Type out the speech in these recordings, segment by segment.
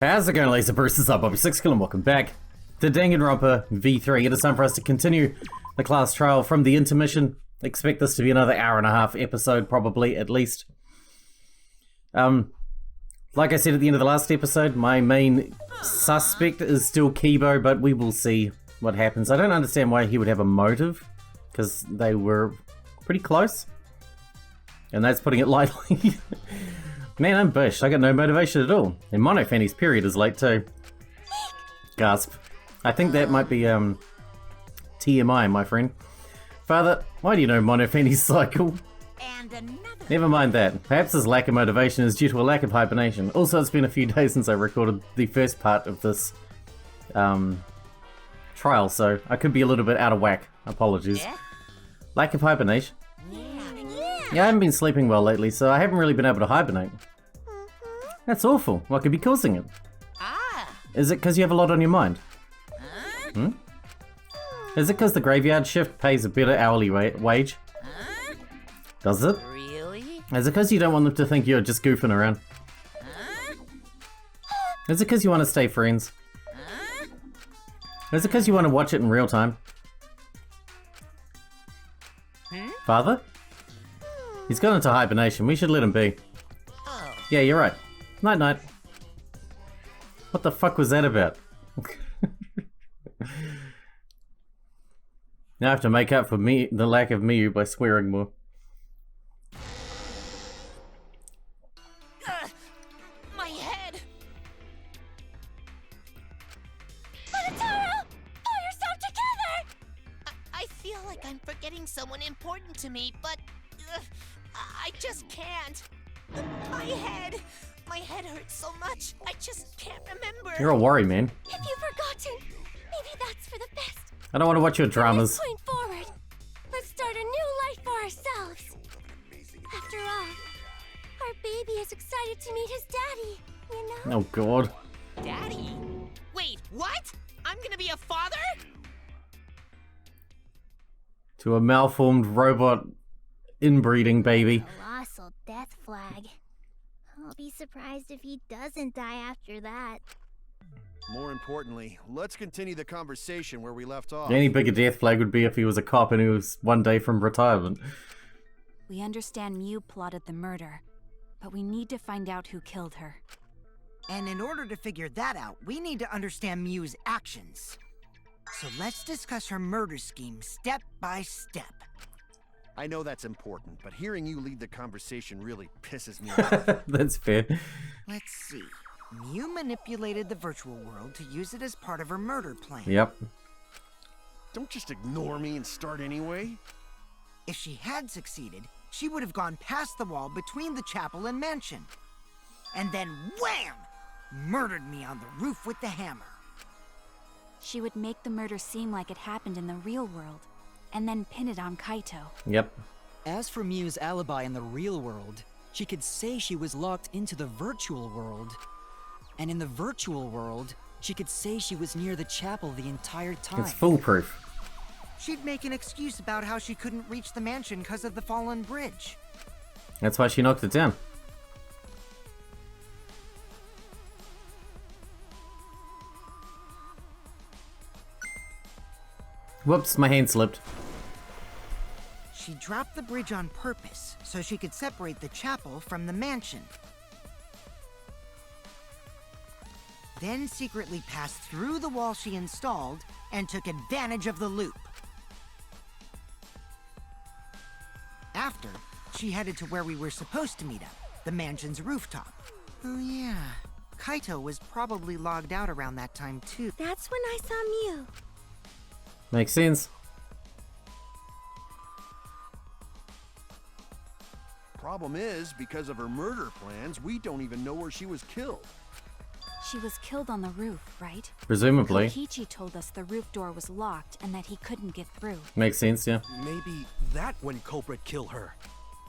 How's it going, Laser Bruce? Up, Bobby Sixkilla, and welcome back to Danganronpa V3. It is time for us to continue the class trial from the intermission. Expect this to be another hour-and-a-half episode, probably, at least. Like I said at the end of the last episode, my main suspect is still Kibo, but we will see what happens. I don't understand why he would have a motive, because they were pretty close. And that's putting it lightly. Man, I'm bushed. I got no motivation at all. And Monofanny's period is late too. Gasp. I think that might be TMI, my friend. Father, why do you know Monofanny's cycle? And another. Never mind that. Perhaps his lack of motivation is due to a lack of hibernation. Also, it's been a few days since I recorded the first part of this trial, so I could be a little bit out of whack. Apologies. Yeah? Lack of hibernation? Yeah, I haven't been sleeping well lately, so I haven't really been able to hibernate. That's awful. What could be causing it? Is it because you have a lot on your mind? Is it because the graveyard shift pays a better hourly wage? Does it? Really? Is it because you don't want them to think you're just goofing around? Is it because you want to stay friends? Is it because you want to watch it in real time? Father? He's gone into hibernation. We should let him be. Oh. Yeah, you're right. Night night. What the fuck was that about? Now I have to make up for the lack of Miyu by swearing more. My head. Taro! Pull yourself together! I feel like I'm forgetting someone important to me, but I just can't. My head hurts so much. I just can't remember. You're a worry, man. If you've forgotten, maybe that's for the best. I don't want to watch your dramas. From this point forward, let's start a new life for ourselves. After all, our baby is excited to meet his daddy, you know? Oh god. Daddy? Wait, what? I'm gonna be a father? To a malformed robot inbreeding baby. Colossal death flag. I'll be surprised if he doesn't die after that. More importantly, let's continue the conversation where we left off. Any bigger death flag would be if he was a cop and he was one day from retirement. We understand Miyu plotted the murder, but we need to find out who killed her. And in order to figure that out, we need to understand Miyu's actions. So let's discuss her murder scheme step by step. I know that's important, but hearing you lead the conversation really pisses me off. That's fair. Let's see. Miyu manipulated the virtual world to use it as part of her murder plan. Yep. Don't just ignore me and start anyway. If she had succeeded, she would have gone past the wall between the chapel and mansion. And then wham! Murdered me on the roof with the hammer. She would make the murder seem like it happened in the real world, and then pin it on Kaito. Yep. As for Miyu's alibi in the real world, she could say she was locked into the virtual world. And in the virtual world, she could say she was near the chapel the entire time. It's foolproof. She'd make an excuse about how she couldn't reach the mansion because of the fallen bridge. That's why she knocked it down. Whoops, my hand slipped. She dropped the bridge on purpose so she could separate the chapel from the mansion. Then secretly passed through the wall she installed and took advantage of the loop. After, she headed to where we were supposed to meet up, the mansion's rooftop. Oh yeah, Kaito was probably logged out around that time too. That's when I saw Miyu. Makes sense. Problem is, because of her murder plans, we don't even know where she was killed. She was killed on the roof, right? Presumably. Kokichi told us the roof door was locked and that he couldn't get through. Makes sense, yeah. Maybe that when culprit killed her.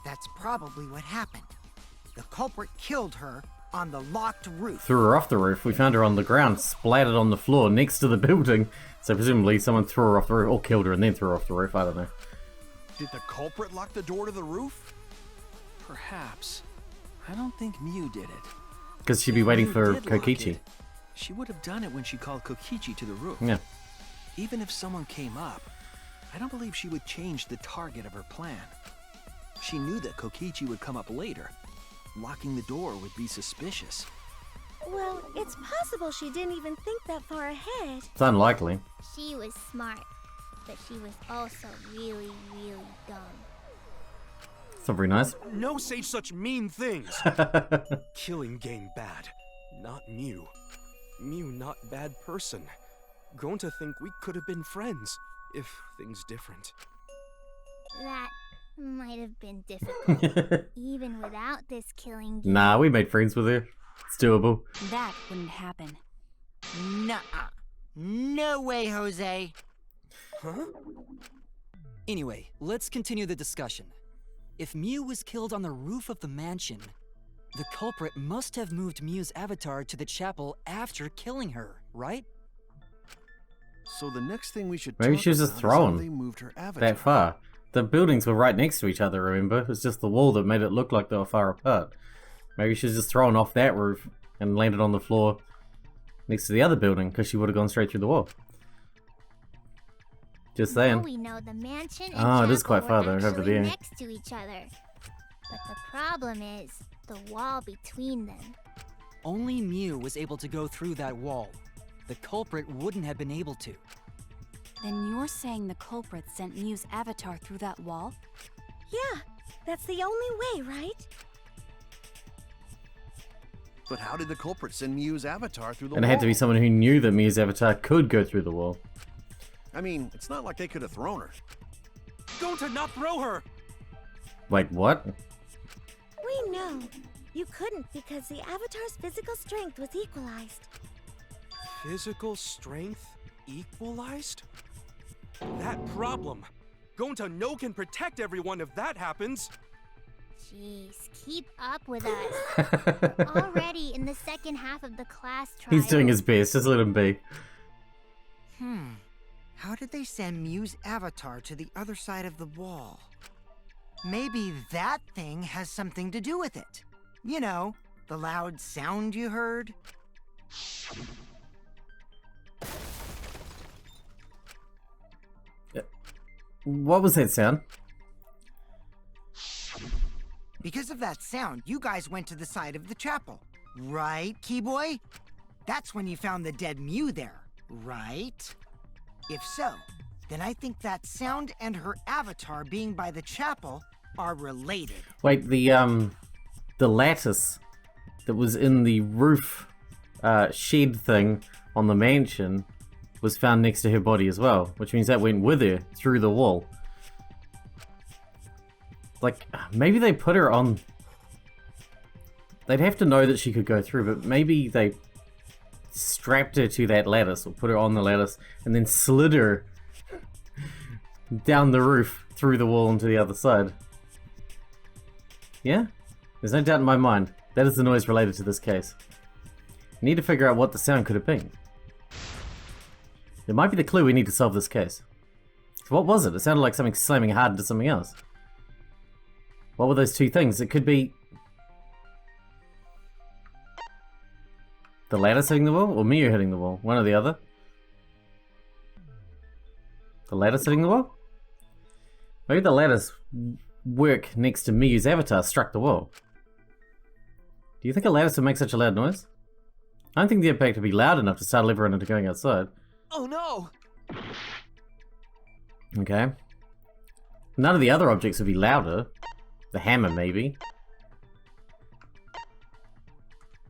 That's probably what happened. The culprit killed her on the locked roof. Threw her off the roof. We found her on the ground, splattered on the floor next to the building. So presumably someone threw her off the roof, or killed her and then threw her off the roof. I don't know. Did the culprit lock the door to the roof? Perhaps. I don't think Miyu did it. Because she'd be waiting for Miyu did lock Kokichi. it. She would have done it when she called Kokichi to the roof. Yeah. Even if someone came up, I don't believe she would change the target of her plan. She knew that Kokichi would come up later. Locking the door would be suspicious. Well, it's possible she didn't even think that far ahead. It's unlikely. She was smart, but she was also really, really dumb. It's not very nice. No say such mean things. Killing game bad, not Mew. Mew not bad person. Grown to think we could have been friends, if things different. That might have been difficult, even without this killing game. Nah, we made friends with her. It's doable. That wouldn't happen. Nuh-uh. No way, Jose. Huh? Anyway, let's continue the discussion. If Mew was killed on the roof of the mansion, the culprit must have moved Mew's avatar to the chapel after killing her, right? So the next thing we should Maybe talk she was just about is how thrown they moved her avatar. that far. The buildings were right next to each other, remember? It was just the wall that made it look like they were far apart. Maybe she was just thrown off that roof and landed on the floor next to the other building because she would have gone straight through the wall. Just Now saying. we know the mansion and Oh, it is chapel quite far were though, over actually there. next to each other. But the problem is the wall between them. Only Mew was able to go through that wall. The culprit wouldn't have been able to. Then you're saying the culprit sent Mew's avatar through that wall? Yeah, that's the only way, right? But how did the culprit send Mew's avatar through the And it wall? had to be someone who knew that Mew's avatar could go through the wall. I mean, it's not like they could have thrown her. Going to not throw her! Wait, what? We know. You couldn't because the avatar's physical strength was equalized. Physical strength equalized? That problem. Going to no can protect everyone if that happens. Jeez, keep up with us. Already in the second half of the class trial. He's doing his best, just let him be. How did they send Mew's avatar to the other side of the wall? Maybe that thing has something to do with it. You know, the loud sound you heard? What was that sound? Because of that sound, you guys went to the side of the chapel. Right, Keyboy? That's when you found the dead Mew there, right? If so, then I think that sound and her avatar being by the chapel are related. Wait, the lattice that was in the roof shed thing on the mansion was found next to her body as well, which means that went with her through the wall. Like, maybe they put her on... They'd have to know that she could go through, but maybe they strapped her to that lattice, or put her on the lattice, and then slid her down the roof through the wall onto the other side. Yeah? There's no doubt in my mind. That is the noise related to this case. We need to figure out what the sound could have been. It might be the clue we need to solve this case. So what was it? It sounded like something slamming hard into something else. What were those two things? It could be... the lattice hitting the wall, or Mew hitting the wall? One or the other. The lattice hitting the wall? Maybe the lattice work next to Miyu's avatar struck the wall. Do you think a lattice would make such a loud noise? I don't think the impact would be loud enough to startle everyone into going outside. Oh no! Okay. None of the other objects would be louder. The hammer, maybe.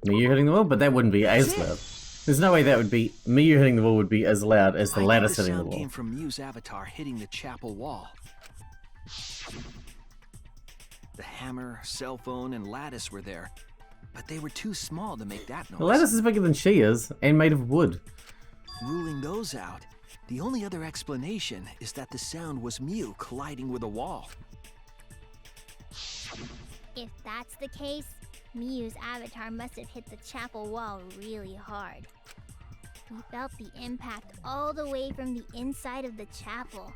Miyu hitting the wall? But that wouldn't be as loud. There's no way that would be... Miyu hitting the wall would be as loud as the lattice hitting the sound wall. came from Mew's avatar hitting the chapel wall. The hammer, cell phone, and lattice were there, but they were too small to make that noise. The lattice is bigger than she is, and made of wood. Ruling those out, the only other explanation is that the sound was Mew colliding with a wall. If that's the case, Miyu's avatar must have hit the chapel wall really hard. We felt the impact all the way from the inside of the chapel.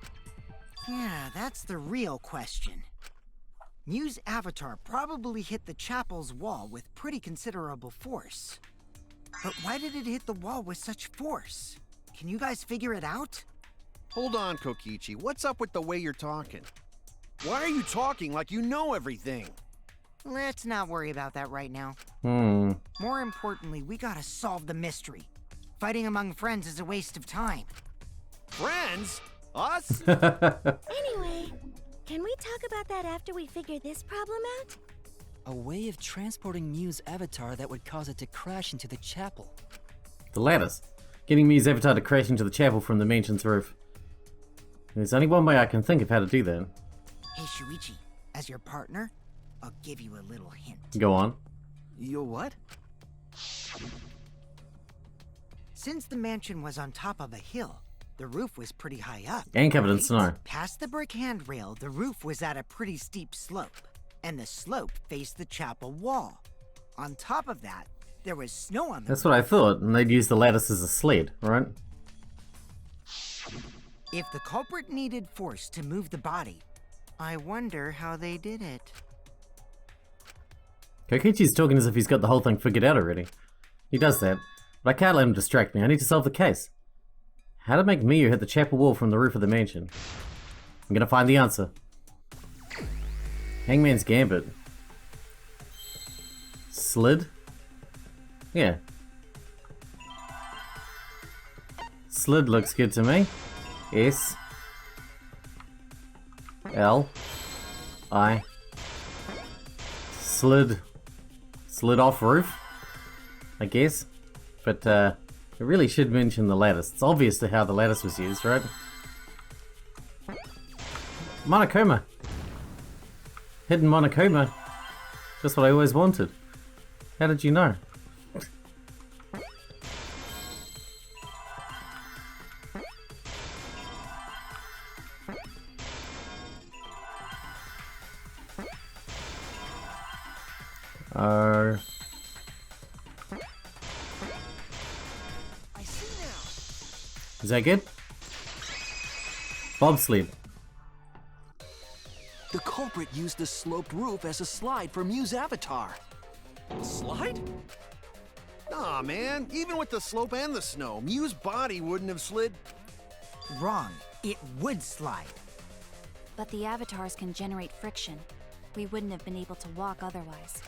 Yeah, that's the real question. Mew's avatar probably hit the chapel's wall with pretty considerable force. But why did it hit the wall with such force? Can you guys figure it out? Hold on, Kokichi. What's up with the way you're talking? Why are you talking like you know everything? Let's not worry about that right now. More importantly, we gotta solve the mystery. Fighting among friends is a waste of time. Friends? Us? Anyway, can we talk about that after we figure this problem out? A way of transporting Mew's avatar that would cause it to crash into the chapel. The lattice. Getting Mew's avatar to crash into the chapel from the mansion's roof. There's only one way I can think of how to do that. Hey, Shuichi, as your partner, I'll give you a little hint. Go on. Yo, what? Since the mansion was on top of a hill, the roof was pretty high up. And covered in snow. Past the brick handrail, the roof was at a pretty steep slope, and the slope faced the chapel wall. On top of that, there was snow on the That's what I thought, and they'd use the lattice as a sled, right? If the culprit needed force to move the body, I wonder how they did it. Kokichi's talking as if he's got the whole thing figured out already. He does that, but I can't let him distract me. I need to solve the case. How to make Miu hit the chapel wall from the roof of the mansion. I'm gonna find the answer. Hangman's Gambit. Slid? Yeah. Slid looks good to me. S. L. I. Slid off roof, I guess. But, it really should mention the lattice. It's obvious to how the lattice was used, right? Monokuma. Hidden Monokuma. Just what I always wanted. How did you know? I see now. Is that good? Bobsled. The culprit used the sloped roof as a slide for Mew's avatar. Slide? Nah, man. Even with the slope and the snow, Mew's body wouldn't have slid. Wrong. It would slide. But the avatars can generate friction. We wouldn't have been able to walk otherwise.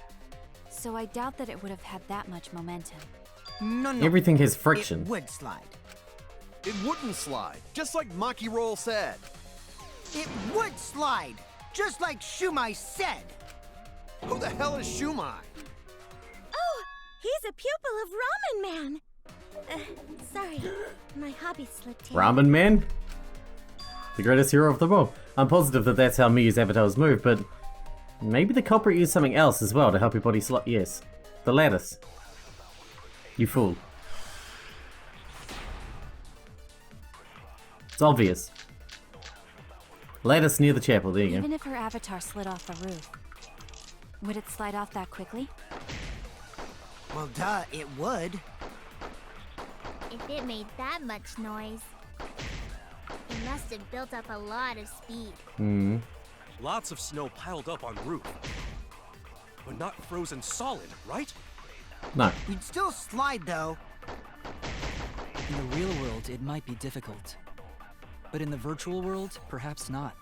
So I doubt that it would have had that much momentum. No. Everything has friction. It would slide. It wouldn't slide, just like Maki Roll said. It would slide, just like Shumai said. Who the hell is Shumai? Oh, he's a pupil of Ramen Man. Sorry, my hobby slipped in. Ramen Man? The greatest hero of them all. I'm positive that that's how Miu's avatars move, but maybe the culprit used something else as well to help your body slide. Yes, the lattice. You fool. It's obvious. Lattice near the chapel, there you go. Even if her avatar slid off the roof, would it slide off that quickly? Well, duh, it would. If it made that much noise, it must have built up a lot of speed. Lots of snow piled up on roof. But not frozen solid, right? No. We'd still slide, though. In the real world, it might be difficult. But in the virtual world, perhaps not.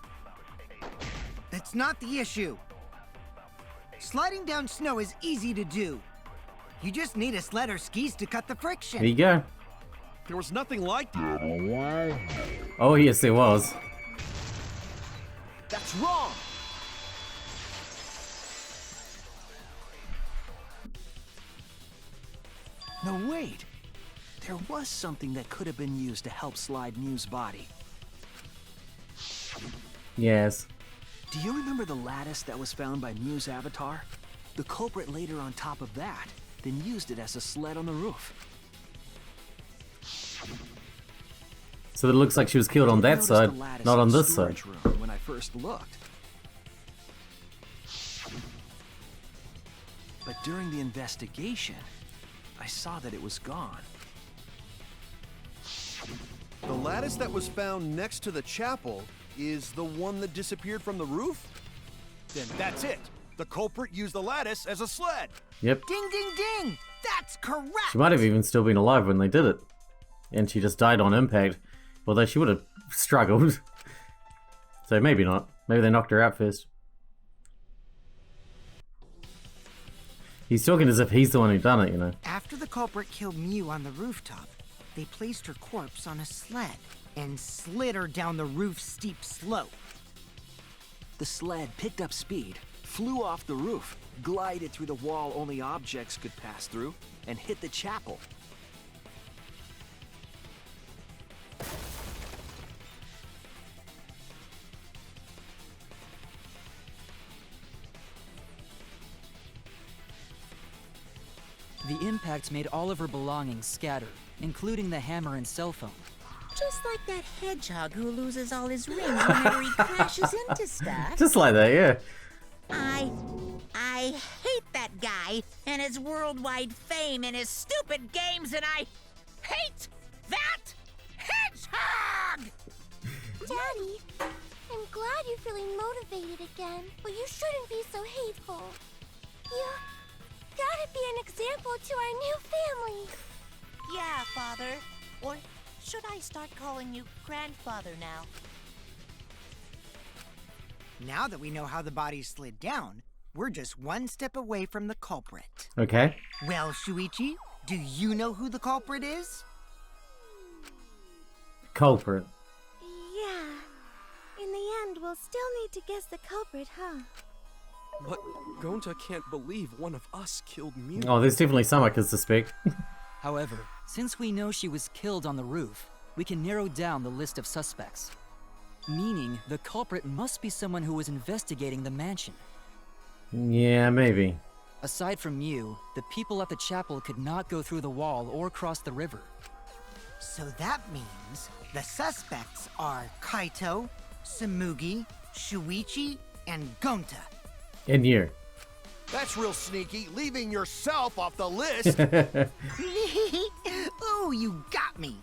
That's not the issue. Sliding down snow is easy to do. You just need a sled or skis to cut the friction. There you go. There was nothing like that. Oh, yes, there was. That's wrong. No, wait. There was something that could have been used to help slide Mew's body. Yes. Do you remember the lattice that was found by Mew's avatar? The culprit laid her on top of that, then used it as a sled on the roof. So it looks like she was killed on that Noticed the side, lattice not in on the this side. storage room when I first looked. But during the investigation, I saw that it was gone. The lattice that was found next to the chapel is the one that disappeared from the roof? Then that's it. The culprit used the lattice as a sled. Yep. Ding, ding, ding! That's correct! She might have even still been alive when they did it. And she just died on impact. Although she would have struggled. So maybe not. Maybe they knocked her out first. He's talking as if he's the one who done it, you know. After the culprit killed Mew on the rooftop, they placed her corpse on a sled and slid her down the roof's steep slope. The sled picked up speed, flew off the roof, glided through the wall only objects could pass through, and hit the chapel. The impact made all of her belongings scatter, including the hammer and cell phone. Just like that hedgehog who loses all his rings whenever he crashes into stuff. Just like that, yeah. I hate that guy and his worldwide fame and his stupid games, and I hate that hedgehog! Daddy, I'm glad you're feeling motivated again, but you shouldn't be so hateful. You gotta be an example to our new family. Yeah, Father. Or should I start calling you grandfather now? Now that we know how the body slid down, we're just one step away from the culprit. Okay. Well, Shuichi, do you know who the culprit is? Culprit. Yeah. In the end, we'll still need to guess the culprit, huh? But Gonta can't believe one of us killed Mew. Oh, there's definitely some I could suspect. However, since we know she was killed on the roof, we can narrow down the list of suspects. Meaning, the culprit must be someone who was investigating the mansion. Yeah, maybe. Aside from Mew, the people at the chapel could not go through the wall or cross the river. So that means the suspects are Kaito, Samugi, Shuichi, and Gonta. And you. That's real sneaky, leaving yourself off the list. Ooh, you got me.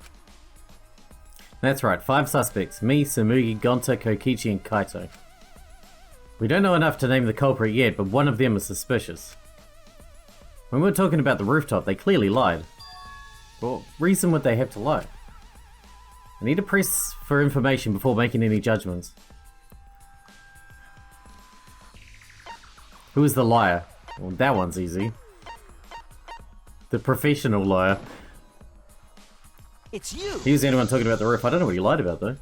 That's right, 5 suspects. Me, Samugi, Gonta, Kokichi, and Kaito. We don't know enough to name the culprit yet, but one of them is suspicious. When we were talking about the rooftop, they clearly lied. What reason would they have to lie? I need to press for information before making any judgments. Who is the liar? Well, that one's easy. The professional liar. It's you! He was the only one talking about the roof. I don't know what he lied about, though.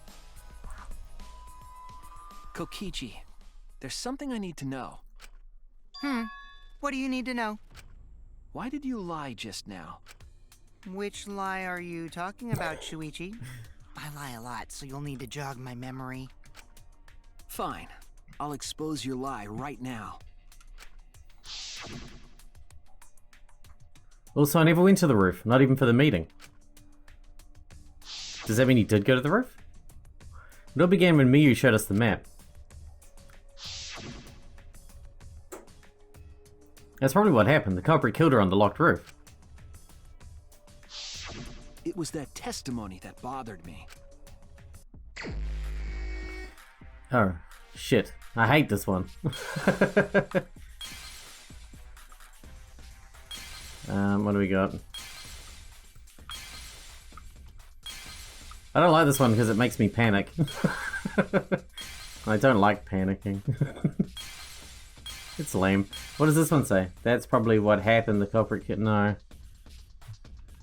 Kokichi, there's something I need to know. What do you need to know? Why did you lie just now? Which lie are you talking about, Shuichi? I lie a lot, so you'll need to jog my memory. Fine. I'll expose your lie right now. Also, I never went to the roof. Not even for the meeting. Does that mean he did go to the roof? It all began when Miyu showed us the map. That's probably what happened. The culprit killed her on the locked roof. It was that testimony that bothered me. Oh, shit. I hate this one. What do we got? I don't like this one because it makes me panic. I don't like panicking. It's lame. What does this one say? That's probably what happened. The culprit kid. No. I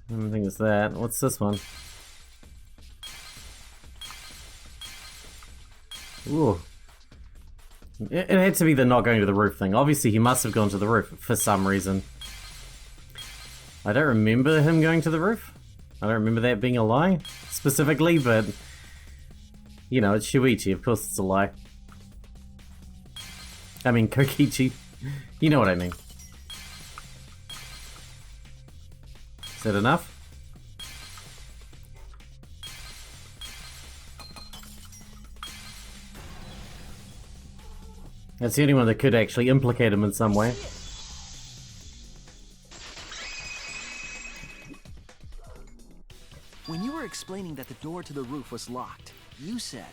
don't think it's that. What's this one? Ooh. It had to be the not going to the roof thing. Obviously, he must have gone to the roof for some reason. I don't remember him going to the roof. I don't remember that being a lie, specifically, but... You know, it's Shuichi, of course it's a lie. I mean, Kokichi. You know what I mean. Is that enough? That's the only one that could actually implicate him in some way. When you were explaining that the door to the roof was locked, you said...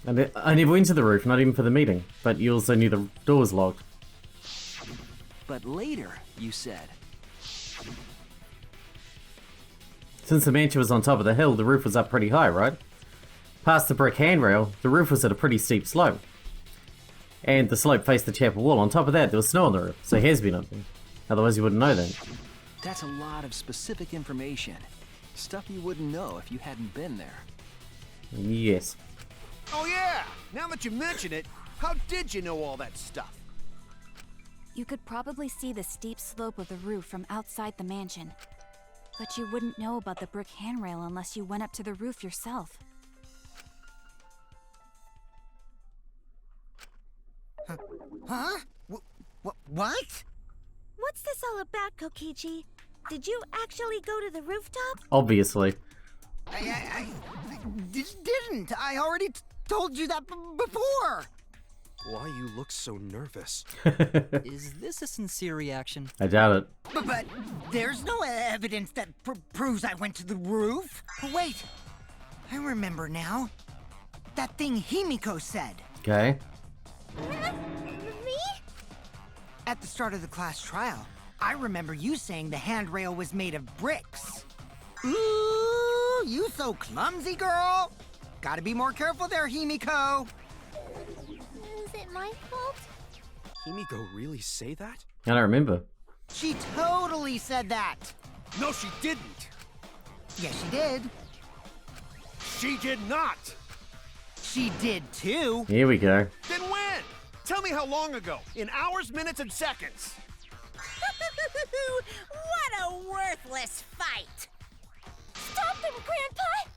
And I never went to the roof, not even for the meeting. But you also knew the door was locked. But later, you said. Since the mansion was on top of the hill, the roof was up pretty high, right? Past the brick handrail, the roof was at a pretty steep slope. And the slope faced the chapel wall. On top of that, there was snow on the roof, so it has been open. Otherwise you wouldn't know that. That's a lot of specific information. Stuff you wouldn't know if you hadn't been there. Yes. Oh yeah! Now that you mention it, how did you know all that stuff? You could probably see the steep slope of the roof from outside the mansion. But you wouldn't know about the brick handrail unless you went up to the roof yourself. Huh? What? What's this all about, Kokichi? Did you actually go to the rooftop? Obviously. I didn't. I already told you that before. Why you look so nervous? Is this a sincere reaction? I doubt it. But there's no evidence that proves I went to the roof. Wait, I remember now. That thing Himiko said. Okay. Me? At the start of the class trial, I remember you saying the handrail was made of bricks. Ooh, you so clumsy, girl. Gotta be more careful there, Himiko. Is it my fault? Himiko really say that? I don't remember. She totally said that. No, she didn't. Yes, she did. She did not. She did too. Here we go. Then when? Tell me how long ago. In hours, minutes, and seconds. What a worthless fight! Stop them, Grandpa!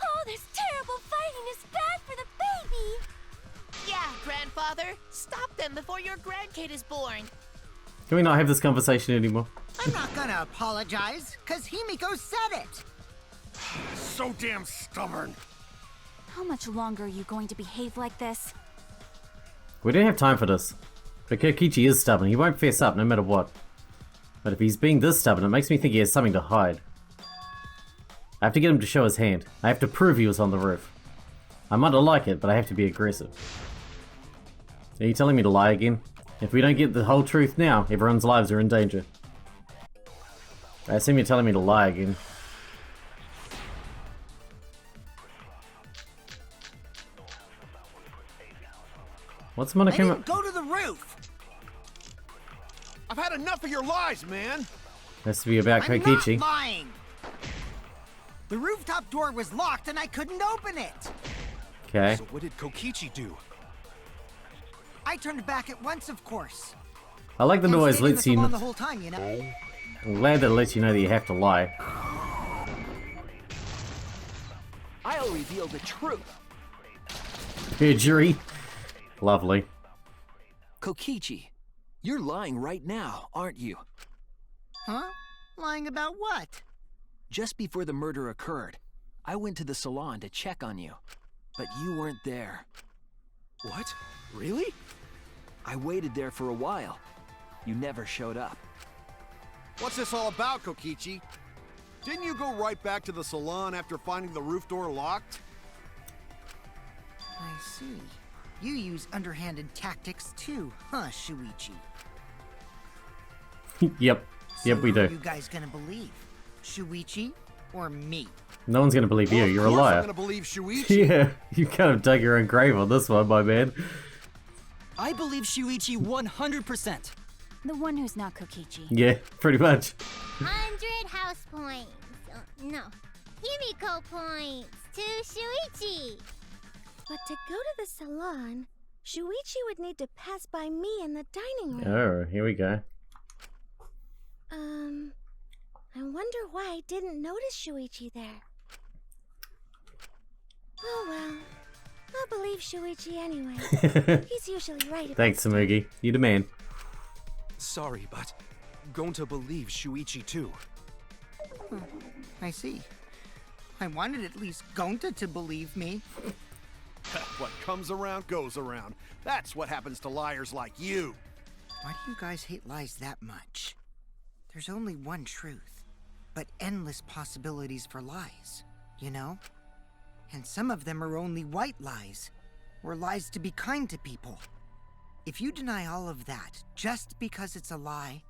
Oh, this terrible fighting is bad for the baby! Yeah, grandfather. Stop them before your grandkid is born. Can we not have this conversation anymore? I'm not gonna apologize, cause Himiko said it. So damn stubborn. How much longer are you going to behave like this? We don't have time for this. But Kokichi is stubborn. He won't fess up no matter what. But if he's being this stubborn, it makes me think he has something to hide. I have to get him to show his hand. I have to prove he was on the roof. I might not like it, but I have to be aggressive. Are you telling me to lie again? If we don't get the whole truth now, everyone's lives are in danger. I assume you're telling me to lie again. What's I Monokuma? didn't go to the roof. I've had enough of your lies, man. Has to be about I'm Kokichi. not lying. The rooftop door was locked and I couldn't open it. Okay. So what did Kokichi do? I turned back at once, of course. I like the And noise stayed in lets the you. salon the whole time, you know. I'm glad that it lets you know that you have to lie. I'll reveal the truth. Perjury. Lovely. Kokichi, you're lying right now, aren't you? Huh? Lying about what? Just before the murder occurred, I went to the salon to check on you, but you weren't there. What? Really? I waited there for a while. You never showed up. What's this all about, Kokichi? Didn't you go right back to the salon after finding the roof door locked? I see. You use underhanded tactics too, huh, Shuichi? Yep. Yep, we Who are do. you guys gonna believe? Shuichi or me? No one's gonna believe you. Well, of You're a course liar. I'm gonna believe Shuichi. Yeah, you kind of dug your own grave on this one, my man. I believe Shuichi 100%. The one who's not Kokichi. Yeah, pretty much. 100 house points. No. Himiko points to Shuichi. But to go to the salon, Shuichi would need to pass by me in the dining room. Oh, here we go. I wonder why I didn't notice Shuichi there. Oh well. I'll believe Shuichi anyway. He's usually right about Thanks, Samugi. You the man. Sorry, but going to believe Shuichi too. I see. I wanted at least Gonta to believe me. What comes around goes around. That's what happens to liars like you. Why do you guys hate lies that much? There's only one truth, but endless possibilities for lies, you know? And some of them are only white lies, or lies to be kind to people. If you deny all of that just because it's a lie,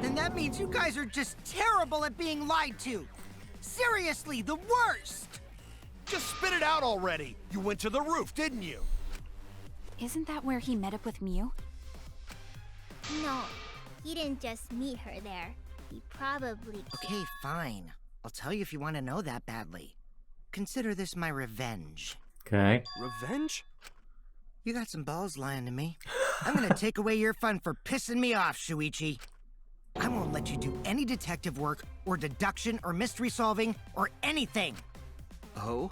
then that means you guys are just terrible at being lied to. Seriously, the worst! Just spit it out already. You went to the roof, didn't you? Isn't that where he met up with Mew? No, he didn't just meet her there. He probably... Okay, fine. I'll tell you if you want to know that badly. Consider this my revenge. Okay. Revenge? You got some balls lying to me. I'm gonna take away your fun for pissing me off, Shuichi. I won't let you do any detective work, or deduction, or mystery solving, or anything. Oh?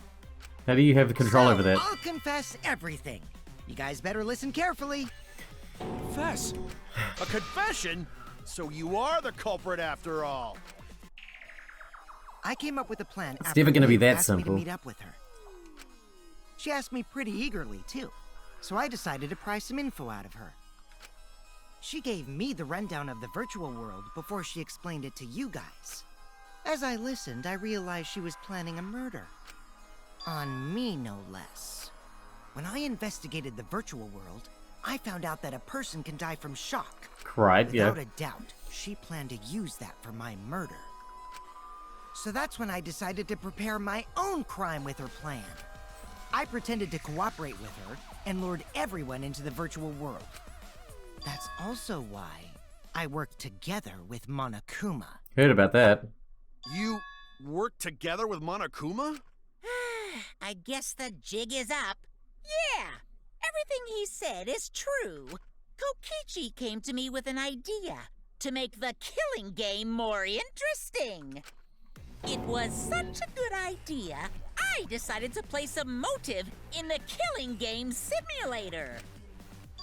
How do you have control over that? I'll confess everything. You guys better listen carefully. Confess. A confession? So you are the culprit after all. I came up with a plan. It's after never gonna be Mew that asked me simple. to meet up with her. She asked me pretty eagerly, too. So I decided to pry some info out of her. She gave me the rundown of the virtual world before she explained it to you guys. As I listened, I realized she was planning a murder. On me, no less. When I investigated the virtual world, I found out that a person can die from shock. Right, yeah. Without a doubt, she planned to use that for my murder. So that's when I decided to prepare my own crime with her plan. I pretended to cooperate with her and lured everyone into the virtual world. That's also why I worked together with Monokuma. Heard about that. You worked together with Monokuma? I guess the jig is up. Yeah, everything he said is true. Kokichi came to me with an idea to make the killing game more interesting. It was such a good idea, I decided to place a motive in the killing game simulator.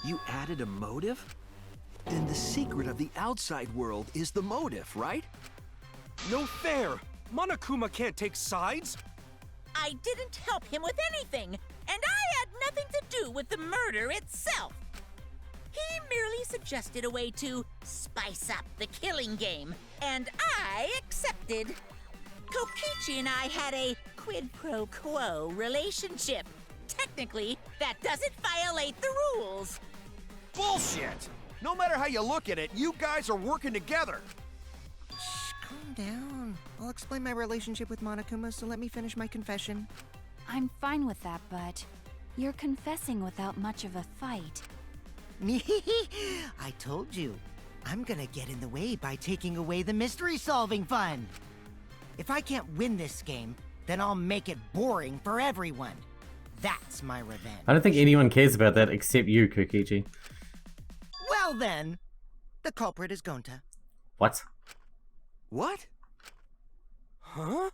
You added a motive? Then the secret of the outside world is the motive, right? No fair! Monokuma can't take sides! I didn't help him with anything, and I had nothing to do with the murder itself. He merely suggested a way to spice up the killing game, and I accepted. Kokichi and I had a quid pro quo relationship. Technically, that doesn't violate the rules. Bullshit! No matter how you look at it, you guys are working together. Shh, calm down. I'll explain my relationship with Monokuma, so let me finish my confession. I'm fine with that, but you're confessing without much of a fight. I told you. I'm gonna get in the way by taking away the mystery-solving fun. If I can't win this game, then I'll make it boring for everyone. That's my revenge. I don't think anyone cares about that except you, Kokichi. Well then, the culprit is Gonta. What? What? Huh?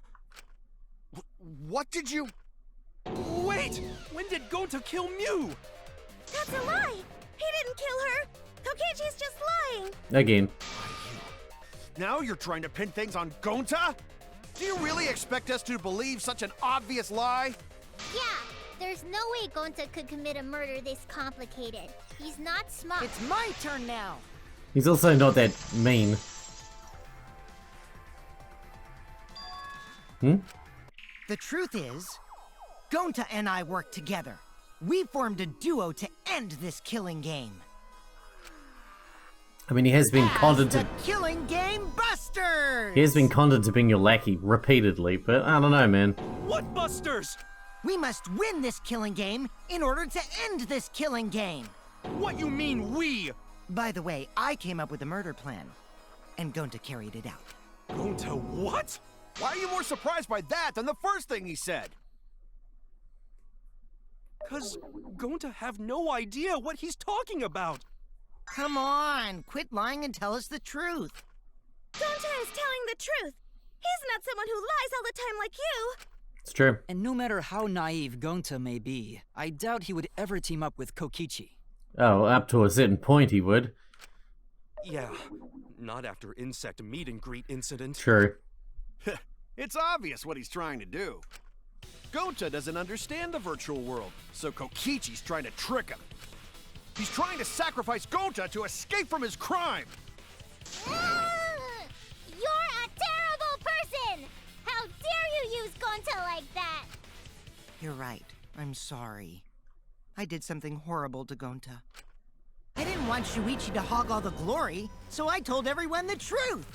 What did you... Wait! When did Gonta kill Mew? That's a lie! He didn't kill her! Kokichi's just lying! Again. Now you're trying to pin things on Gonta? Do you really expect us to believe such an obvious lie? Yeah, there's no way Gonta could commit a murder this complicated. He's not smart. It's my turn now! He's also not that mean. The truth is, Gonta and I worked together. We formed a duo to end this killing game. I mean, he has been conned The to... Killing Game Busters! He has been conned to being your lackey repeatedly, but I don't know, man. What busters? We must win this killing game in order to end this killing game. What you mean, we? By the way, I came up with a murder plan, and Gonta carried it out. Gonta what? Why are you more surprised by that than the first thing he said? 'Cause Gonta have no idea what he's talking about. Come on, quit lying and tell us the truth. Gonta is telling the truth! He's not someone who lies all the time like you! It's true. And no matter how naive Gonta may be, I doubt he would ever team up with Kokichi. Oh, up to a certain point he would. Yeah, not after insect meet and greet incident. True. It's obvious what he's trying to do. Gonta doesn't understand the virtual world, so Kokichi's trying to trick him. He's trying to sacrifice Gonta to escape from his crime. You're a terrible person! How dare you use Gonta like that? You're right. I'm sorry. I did something horrible to Gonta. didn't want Shuichi to hog all the glory, so I told everyone the truth.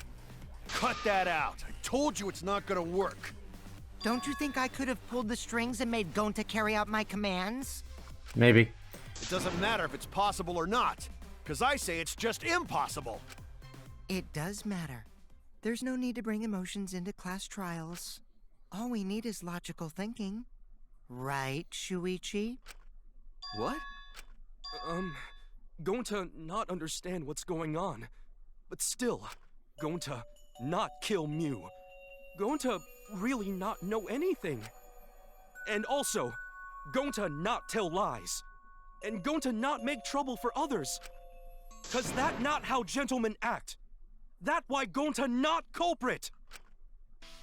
Cut that out. I told you it's not gonna work. Don't you think I could have pulled the strings and made Gonta carry out my commands? Maybe. It doesn't matter if it's possible or not, because I say it's just impossible. It does matter. There's no need to bring emotions into class trials. All we need is logical thinking. Right, Shuichi? What? Going to not understand what's going on. But still, going to not kill Mew. Going to really not know anything. And also, going to not tell lies. And going to not make trouble for others. 'Cause that not how gentlemen act. That why going to not culprit.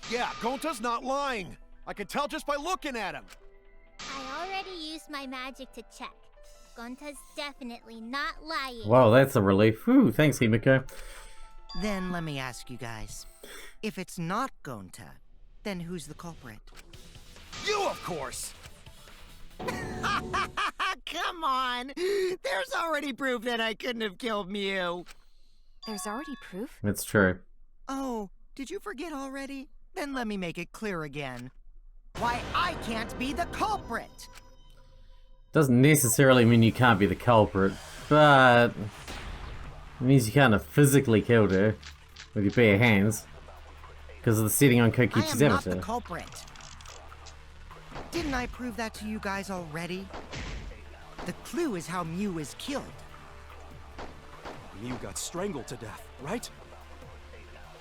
Yeah, Gonta's not lying. I can tell just by looking at him. I already used my magic to check. Gonta's definitely not lying. Wow, that's a relief. Whew, thanks, Himiko. Then let me ask you guys. If it's not Gonta, then who's the culprit? You, of course! Come on! There's already proof that I couldn't have killed Mew. There's already proof? It's true. Oh, did you forget already? Then let me make it clear again. Why I can't be the culprit! Doesn't necessarily mean you can't be the culprit, but it means you can't have physically killed her with your bare hands because of the setting on Kokichi's I am not avatar. the culprit. Didn't I prove that to you guys already? The clue is how Mew is killed. Mew got strangled to death, right?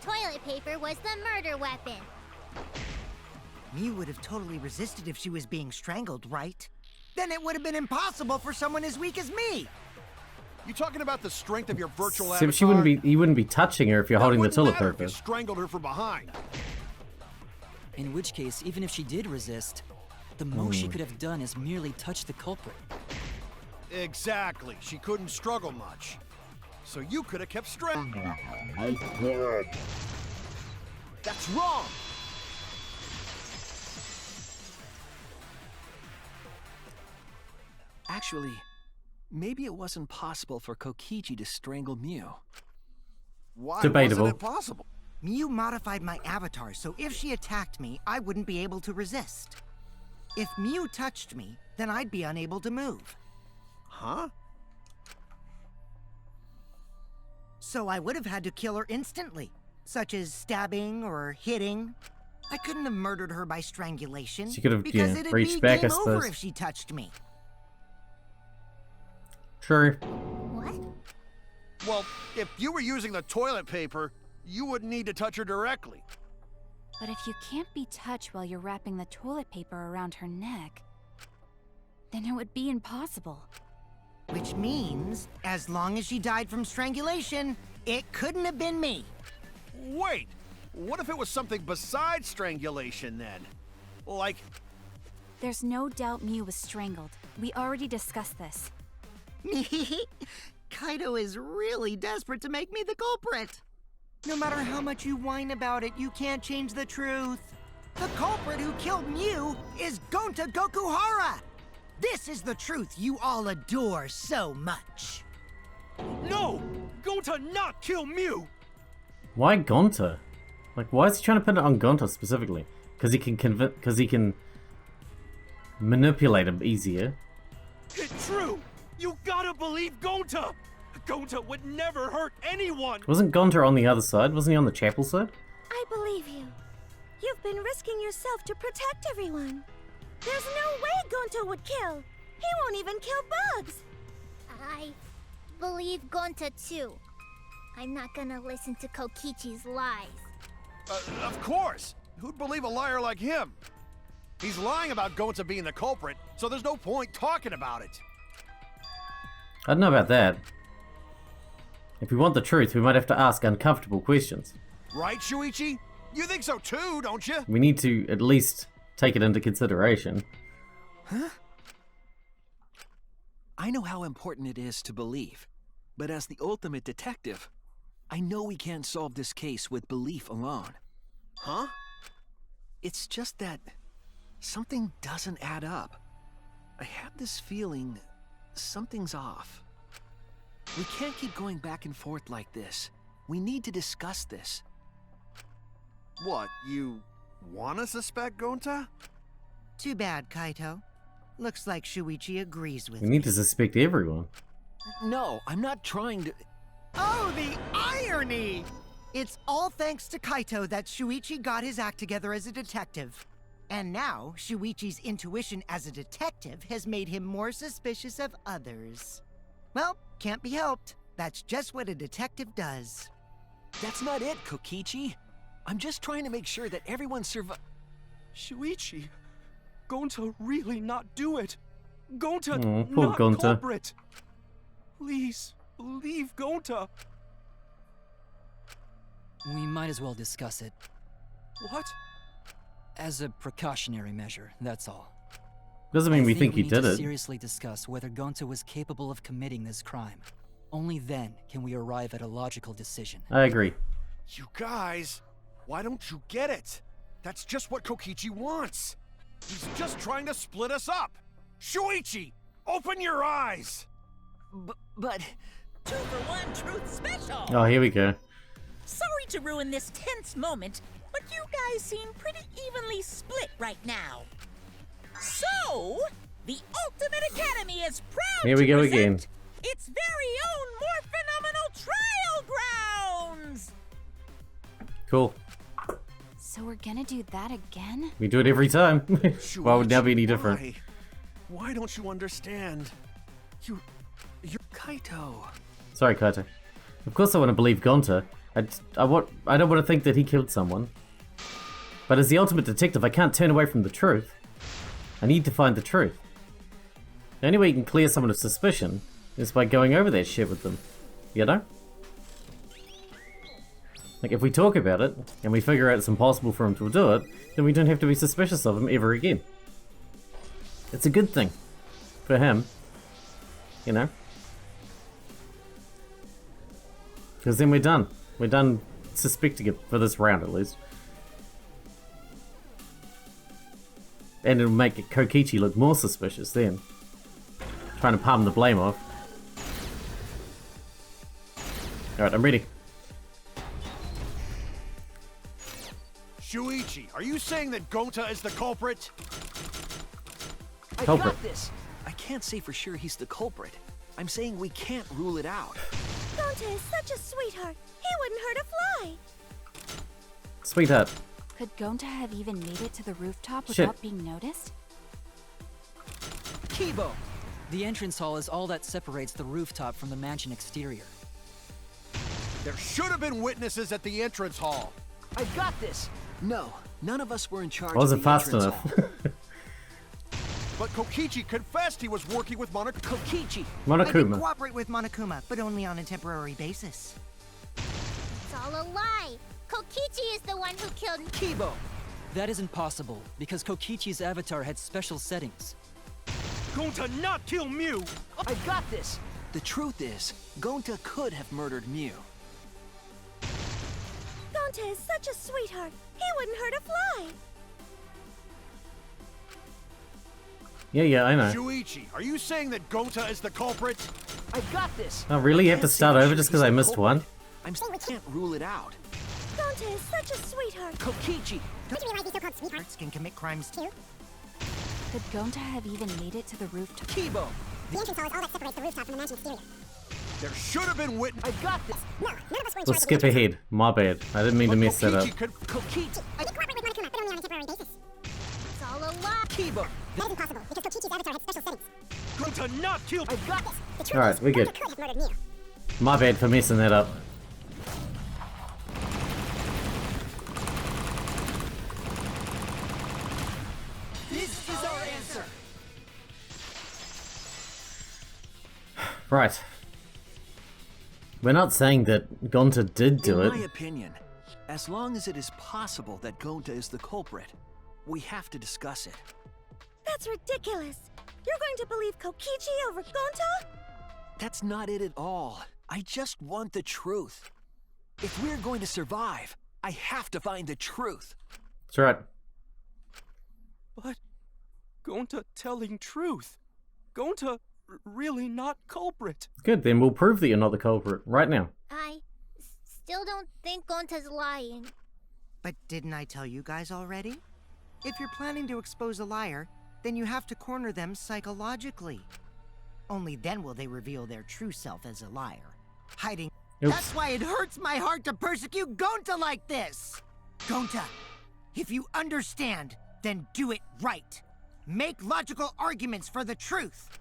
Toilet paper was the murder weapon. Mew would have totally resisted if she was being strangled, right? Then it would have been impossible for someone as weak as me. You talking about the strength of your virtual So avatar? she wouldn't be. You wouldn't be touching her if you're holding the toilet That wouldn't matter paper. if you strangled her from behind. In which case, even if she did resist, the most she could have done is merely touch the culprit. Exactly. She couldn't struggle much. So you could have kept strangling. That's wrong! Actually, maybe it wasn't possible for Kokichi to strangle Mew. Why Debatable. wasn't it possible? Mew modified my avatar, so if she attacked me, I wouldn't be able to resist. If Mew touched me, then I'd be unable to move. Huh? So I would have had to kill her instantly, such as stabbing or hitting. I couldn't have murdered her by strangulation. She could have, because yeah, it'd reached be back, I game over suppose. if she touched me. True. What? Well, if you were using the toilet paper, you wouldn't need to touch her directly. But if you can't be touched while you're wrapping the toilet paper around her neck, then it would be impossible. Which means, as long as she died from strangulation, it couldn't have been me. Wait! What if it was something besides strangulation then? Like, There's no doubt Mew was strangled. We already discussed this. Kaido is really desperate to make me the culprit. No matter how much you whine about it, you can't change the truth. The culprit who killed Mew is Gonta Gokuhara! This is the truth you all adore so much. No! Going to not kill Mew! Why Gonta? Like, why is he trying to put it on Gonta specifically? Because he can manipulate him easier. It's true! You gotta believe Gonta! Gonta would never hurt anyone! Wasn't Gonta on the other side? Wasn't he on the chapel side? I believe you. You've been risking yourself to protect everyone. There's no way Gonta would kill. He won't even kill bugs. I believe Gonta too. I'm not gonna listen to Kokichi's lies. of course! Who'd believe a liar like him? He's lying about Gonta being the culprit, so there's no point talking about it. I don't know about that. If we want the truth, we might have to ask uncomfortable questions. Right, Shuichi? You think so too, don't you? We need to at least take it into consideration. Huh? I know how important it is to believe, but as the ultimate detective, I know we can't solve this case with belief alone. Huh? It's just that something doesn't add up. I have this feeling something's off. We can't keep going back and forth like this. We need to discuss this. What, you wanna suspect Gonta? Too bad, Kaito. Looks like Shuichi agrees with We me. need to suspect everyone. No, I'm not trying to... Oh, the irony! It's all thanks to Kaito that Shuichi got his act together as a detective. And now, Shuichi's intuition as a detective has made him more suspicious of others. Well, can't be helped. That's just what a detective does. That's not it, Kokichi. I'm just trying to make sure that everyone Shuichi, Gonta really not do it. Gonta poor not Gonta. culprit. Please, believe Gonta. We might as well discuss it. What? As a precautionary measure, that's all. Doesn't mean I we think he need did to it. seriously discuss whether Gonta was capable of committing this crime. Only then can we arrive at a logical decision. I agree. You guys, why don't you get it? That's just what Kokichi wants. He's just trying to split us up. Shuichi, open your eyes. But... 2 for 1 truth special. Oh, here we go. Sorry to ruin this tense moment, but you guys seem pretty evenly split right now. So, the Ultimate Academy is proud Here we to go present again. its very own more phenomenal trial grounds. Cool. So we're gonna do that again? We do it every time. Why would now be any Shuichi, different? Why don't you understand? You're Kaito... Sorry, Kaito. Of course I want to believe Gonta. I don't want to think that he killed someone. But as the ultimate detective, I can't turn away from the truth. I need to find the truth. The only way you can clear someone of suspicion is by going over that shit with them. You know? Like, if we talk about it, and we figure out it's impossible for him to do it, then we don't have to be suspicious of him ever again. It's a good thing. For him. You know? Because then we're done. We're done suspecting it for this round, at least. And it'll make Kokichi look more suspicious then. Trying to palm the blame off. Alright, I'm ready. Shuichi, are you saying that Gonta is the culprit? I Culprit. got this! I can't say for sure he's the culprit. I'm saying we can't rule it out. Gonta is such a sweetheart. He wouldn't hurt a fly. Sweetheart. Could Gonta have even made it to the rooftop Shit. without being noticed? Kibo! The entrance hall is all that separates the rooftop from the mansion exterior. There should have been witnesses at the entrance hall. I got this! No, none of us were in charge I wasn't of the fast entrance enough. hall. But Kokichi confessed he was working with Kokichi! I did Monokuma. cooperate with Monokuma, but only on a temporary basis. It's all a lie. Kokichi is the one who killed Kibo! That isn't possible, because Kokichi's avatar had special settings. Gonta not kill Mew. I got this! The truth is, Gonta could have murdered Mew. Gonta is such a sweetheart. He wouldn't hurt a fly. Yeah, I know. Shuichi, are you saying that Gonta is the culprit? I got this! Oh, really? You have to Can't say start for over sure just he's because I the missed culprit. one? I'm saying we can't rule it out. Gonta is such a sweetheart. Kokichi! Don't you realize these so-called sweethearts can commit crimes too? Could Gonta have even made it to the rooftop? Kibo! The entrance hall is all that separates the rooftop from the mansion exterior. There should have been witnesses. I got this! No, none of us were in We'll charge of the skip entrance. ahead. My bad. I didn't mean to mess that up. Kokichi! I did cooperate with Monokuma, but only on a temporary basis. It's all a lie. Kibo! That is impossible, because Kokichi's avatar had special settings. Gonta not kill. I got this! The truth Alright, is, we're good. Gonta could have murdered Mew. My bad for messing that up. This is our answer! Right. We're not saying that Gonta did do In my it. opinion, as long as it is possible that Gonta is the culprit, we have to discuss it. That's ridiculous. You're going to believe Kokichi over Gonta? That's not it at all. I just want the truth. If we're going to survive, I have to find the truth. That's right. But Gonta telling truth. Gonta really not culprit. Good, then we'll prove that you're not the culprit right now. I still don't think Gonta's lying. But didn't I tell you guys already? If you're planning to expose a liar, then you have to corner them psychologically. Only then will they reveal their true self as a liar. Hiding. Oops. That's why it hurts my heart to persecute Gonta like this! Gonta, if you understand, then do it right. Make logical arguments for the truth.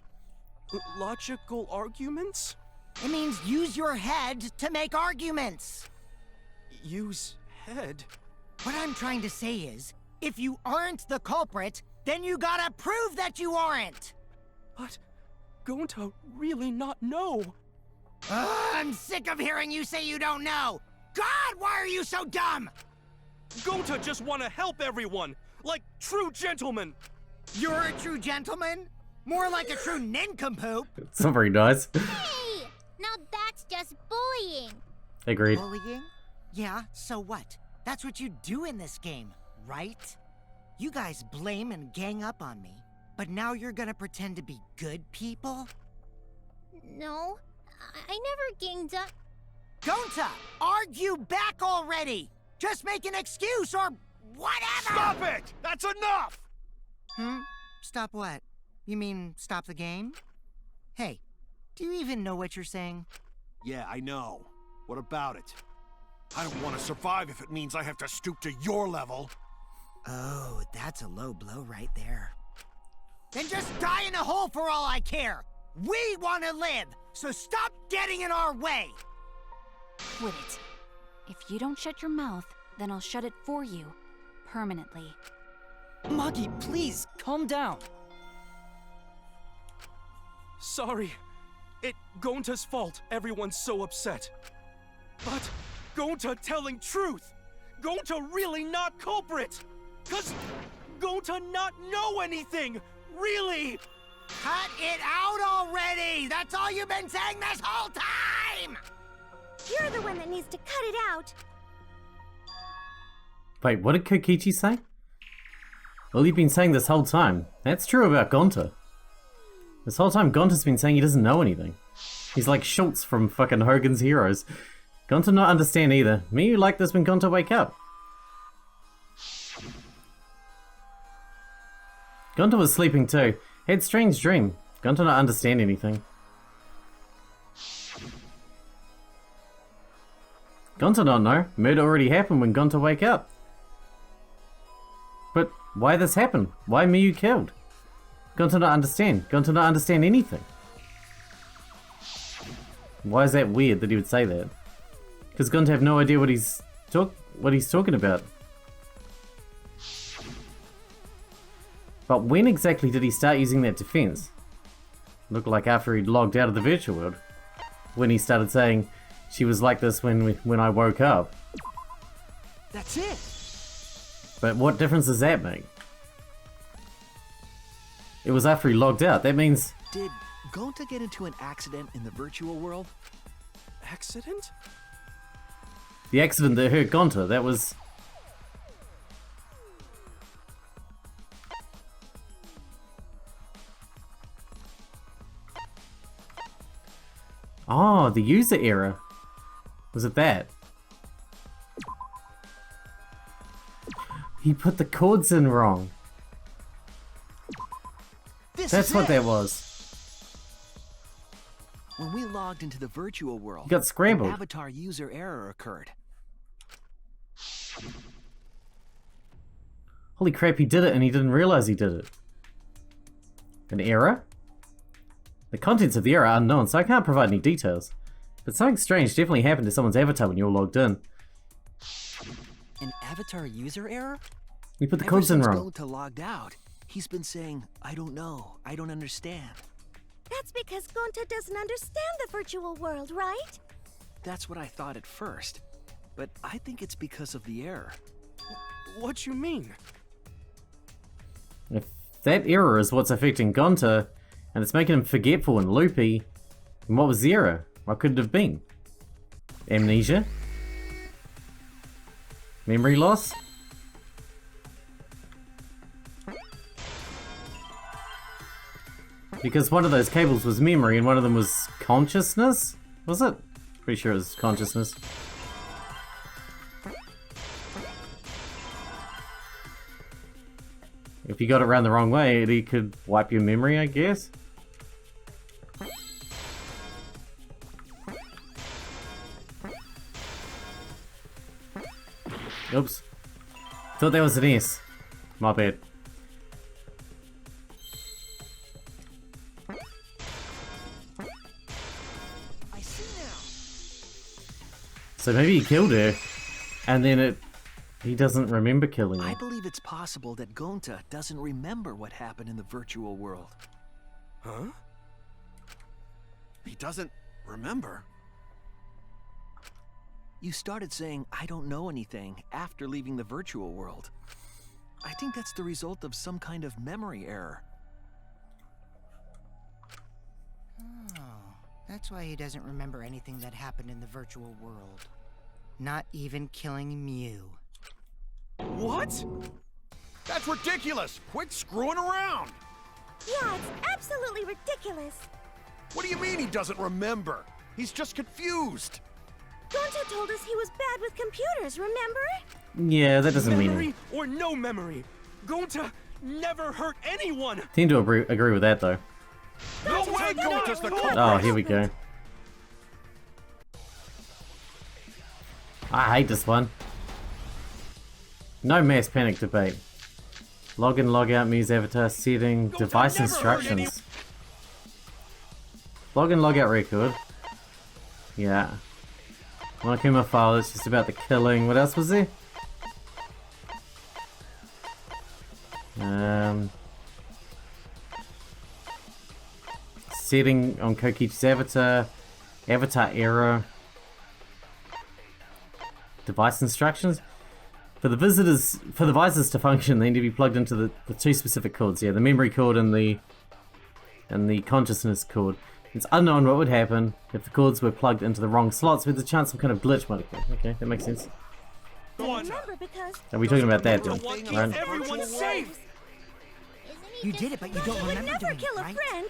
Logical arguments? It means use your head to make arguments. Use head? What I'm trying to say is, if you aren't the culprit, then you gotta prove that you aren't! But Gonta really not know. I'm sick of hearing you say you don't know! God, why are you so dumb? Gonta just want to help everyone, like true gentlemen. You're a true gentleman? More like a true nincompoop. It's not very nice. Hey! Now that's just bullying. Agreed. Bullying? Yeah, so what? That's what you do in this game, right? You guys blame and gang up on me, but now you're gonna pretend to be good people? No, I never ganged up. Gonta, argue back already! Just make an excuse or whatever! Stop it! That's enough! Stop what? You mean stop the game? Hey, do you even know what you're saying? Yeah, I know. What about it? I don't want to survive if it means I have to stoop to your level. Oh, that's a low blow right there. Then just die in a hole for all I care! We want to live, so stop getting in our way! Quit it. If you don't shut your mouth, then I'll shut it for you. Permanently. Magi, please, calm down. Sorry. It Gonta's fault everyone's so upset. But Gonta telling truth. Gonta really not culprit. 'Cause Gonta not know anything. Really. Cut it out already! That's all you've been saying this whole time! You're the one that needs to cut it out. Wait, what did Kokichi say? Well, you've been saying this whole time. That's true about Gonta. This whole time, Gonta's been saying he doesn't know anything. He's like Schultz from fucking Hogan's Heroes. Gonta not understand either. Me, you like this when Gonta wake up. Gonta was sleeping too. Had strange dream. Gonta not understand anything. Gonta not know. Murder already happened when Gonta wake up. But why this happened? Why Miyu killed? Gonta not understand. Gonta not understand anything. Why is that weird that he would say that? Because Gonta have no idea what he's talking about. But when exactly did he start using that defense? Looked like after he'd logged out of the virtual world. When he started saying, she was like this when I woke up. That's it. But what difference does that make? It was after he logged out. That means... Did Gonta get into an accident in the virtual world? Accident? the accident that hurt Gonta, that was... Oh, the user error. Was it that? He put the chords in wrong. That's what that was. When we logged into the virtual world, He got scrambled. an avatar user error occurred. Holy crap, he did it and he didn't realize he did it. An error? The contents of the error are unknown, so I can't provide any details. But something strange definitely happened to someone's avatar when you were logged in. An avatar user error? You put the Ever codes in since wrong. Gonta logged out, he's been saying, I don't know, I don't understand. That's because Gonta doesn't understand the virtual world, right? That's what I thought at first. But I think it's because of the error. What you mean? If that error is what's affecting Gonta, and it's making him forgetful and loopy, then what was the error? What could it have been? Amnesia? Memory loss? Because one of those cables was memory and one of them was consciousness? Was it? Pretty sure it was consciousness. If you got it around the wrong way, it could wipe your memory, I guess. Oops. Thought that was an S. My bad. I see now. So maybe he killed her, and then he doesn't remember killing her. I believe it's possible that Gonta doesn't remember what happened in the virtual world. Huh? He doesn't remember. You started saying, I don't know anything, after leaving the virtual world. I think that's the result of some kind of memory error. Oh, that's why he doesn't remember anything that happened in the virtual world. Not even killing Mew. What? That's ridiculous! Quit screwing around! Yeah, it's absolutely ridiculous. What do you mean he doesn't remember? He's just confused. Gonta told us he was bad with computers, remember? Yeah, that doesn't mean Memory it. or no memory, Gonta never hurt anyone. Tend to agree with that though. No way Gonta's the culprit! Oh, here we go. I hate this one. No mass panic debate. Log in, log out, Mew's avatar setting, device instructions. Log in, log out record. Yeah. Monokuma file, it's just about the killing. What else was there? Setting on Kokichi's avatar. Avatar error. Device instructions. For the visors to function, they need to be plugged into the two specific cords. Yeah, the memory cord and the consciousness cord. It's unknown what would happen if the cords were plugged into the wrong slots with the chance some kind of glitch might occur. Okay, that makes sense. Remember, because Are we talking about that then? Right? Everyone safe. You did it, but you don't he would remember never doing kill it, a right? friend.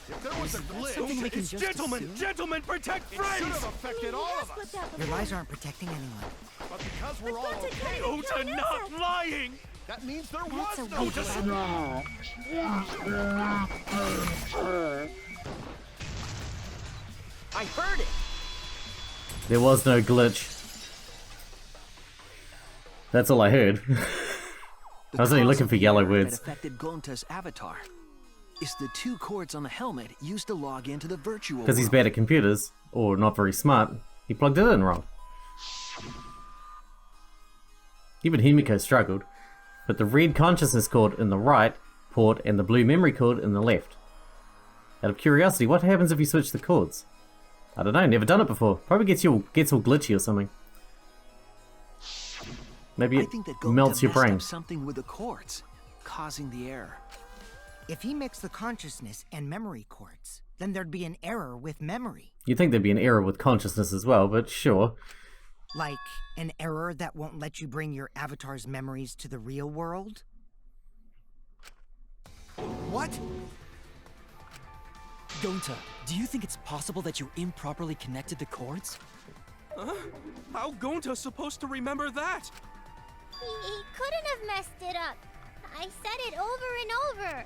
If there was a Something we glitch, can It's just gentlemen, assume? gentlemen, protect it should friends. have affected all of Put us. that Your before. lies aren't protecting anyone. But because we're all Gonta okay, tried to Gonta kill an not insect. lying. that means there That's was a no weak glitch. I heard it! There was no glitch. That's all I heard. I was only looking for yellow words. That affected Gonta's avatar is the two cords on the helmet used to log into the virtual Because he's world. bad at computers, or not very smart, he plugged it in wrong. Even Himiko struggled, but the red consciousness cord in the right port and the blue memory cord in the left. Out of curiosity, what happens if you switch the cords? I don't know, never done it before. Probably gets all glitchy or something. Maybe I it think that Gonta melts your messed brain. up something with the cords, causing the error. If he mixed the consciousness and memory cords, then there'd be an error with memory. You'd think there'd be an error with consciousness as well, but sure. Like an error that won't let you bring your avatar's memories to the real world? What? Gonta, do you think it's possible that you improperly connected the cords? How Gonta supposed to remember that? He couldn't have messed it up. I said it over and over.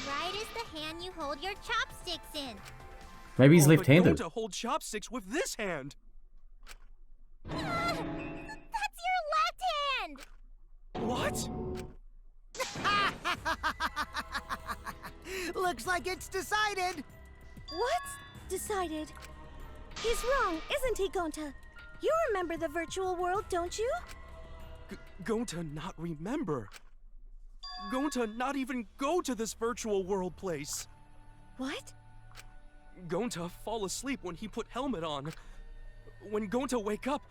Right is the hand you hold your chopsticks in. Maybe he's Oh, but left-handed. Gonta hold chopsticks with this hand. That's your left hand! What? Looks like it's decided! What? Decided. He's wrong, isn't he, Gonta? You remember the virtual world, don't you? Gonta not remember. Gonta not even go to this virtual world place. What? Gonta fall asleep when he put helmet on. When Gonta wake up,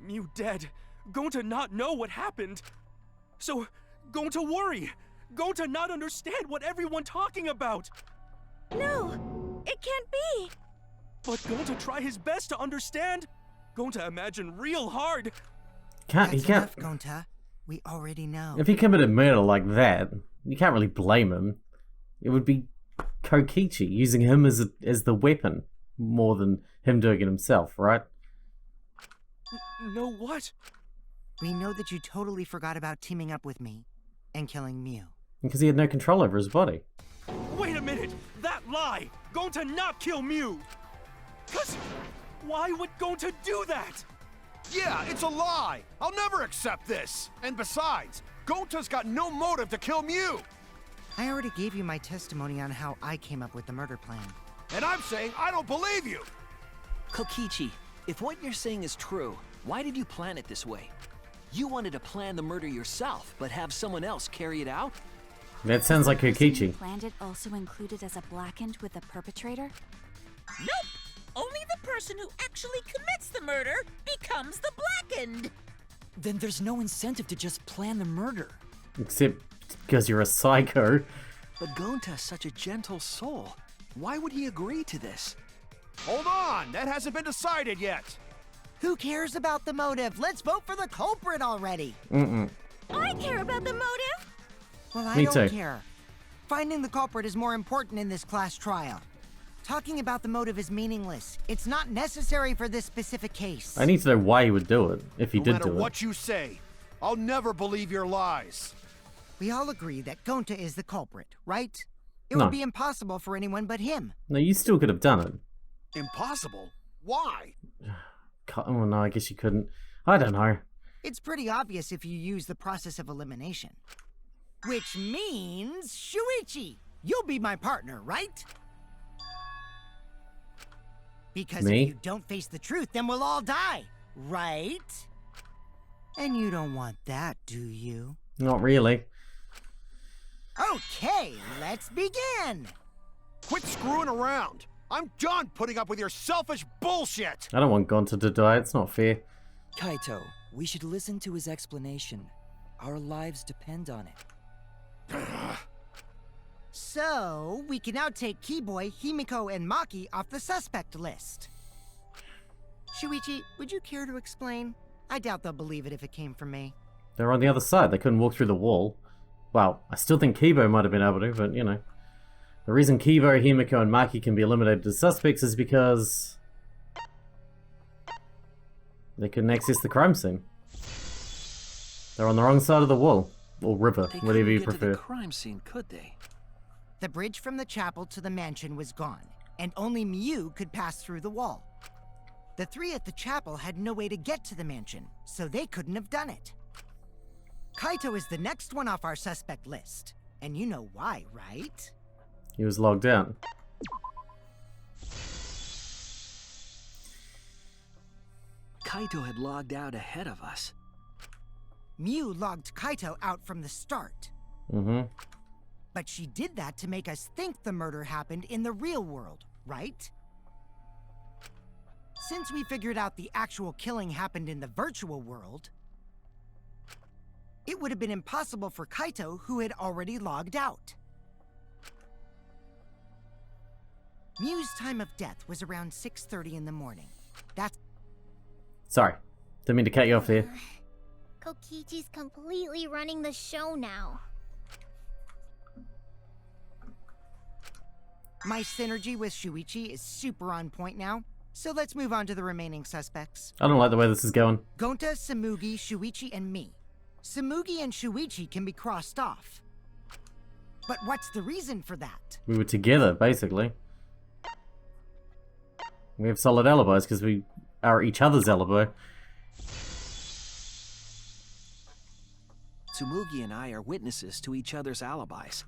Mew dead. Gonta not know what happened. So, Gonta worry. Gonta not understand what everyone talking about. No, it can't be. But Gonta try his best to understand. Gonta imagine real hard. He That's can't. enough, Gonta. We already know. If he committed murder like that, you can't really blame him. It would be Kokichi using him as the weapon more than him doing it himself, right? No, what? We know that you totally forgot about teaming up with me and killing Mew. Because he had no control over his body. Wait a minute! That lie! Gonta not kill Mew! Cause why would Gonta do that? Yeah, it's a lie! I'll never accept this! And besides, Gonta's got no motive to kill Mew! I already gave you my testimony on how I came up with the murder plan. And I'm saying I don't believe you! Kokichi, if what you're saying is true, why did you plan it this way? You wanted to plan the murder yourself, but have someone else carry it out? That sounds like The person who Kokichi. planned it also included as a blackened with the perpetrator? Nope! Only the person who actually commits the murder becomes the blackened! Then there's no incentive to just plan the murder. Except because you're a psycho. But Gonta's such a gentle soul. Why would he agree to this? Hold on! That hasn't been decided yet! Who cares about the motive? Let's vote for the culprit already! I care about the motive. Well, I Me don't too. care. Finding the culprit is more important in this class trial. Talking about the motive is meaningless. It's not necessary for this specific case. I need to know why he would do it, if he No did matter do what you say, I'll never believe your lies. We all agree that Gonta is the culprit, right? It No. would be impossible for anyone but him. it. No, you still could have done it. Impossible? Why? Oh no, I guess you couldn't. I don't know. It's pretty obvious if you use the process of elimination. Which means, Shuichi, you'll be my partner, right? Because Me? if you don't face the truth, then we'll all die, right? And you don't want that, do you? Not really. Okay, let's begin! Quit screwing around! I'm done putting up with your selfish bullshit! I don't want Gonta to die, it's not fair. Kaito, we should listen to his explanation. Our lives depend on it. So, we can now take Keyboy, Himiko, and Maki off the suspect list. Shuichi, would you care to explain? I doubt they'll believe it if it came from me. They're on the other side, they couldn't walk through the wall. Well, I still think Kibo might have been able to, but you know. The reason Kibo, Himiko, and Maki can be eliminated as suspects is because they couldn't access the crime scene. They're on the wrong side of the wall. Or river, They whatever couldn't you get to prefer. the crime scene, could they? The bridge from the chapel to the mansion was gone, and only Mew could pass through the wall. The three at the chapel had no way to get to the mansion, so they couldn't have done it. Kaito is the next one off our suspect list, and you know why, right? He was logged out. Kaito had logged out ahead of us. Mew logged Kaito out from the start. Mm-hmm. But she did that to make us think the murder happened in the real world, right? Since we figured out the actual killing happened in the virtual world, it would have been impossible for Kaito, who had already logged out. Mew's time of death was around 6:30 in the morning. That's Sorry. Didn't mean to cut you off there. Kokichi's completely running the show now. my synergy with Shuichi is super on point now. So let's move on to the remaining suspects. I don't like the way this is going. Gonta, Samugi, Shuichi, and me. Samugi and Shuichi can be crossed off. But what's the reason for that? We were together, basically. We have solid alibis because we are each other's alibi. Tsumugi and I are witnesses to each other's alibis.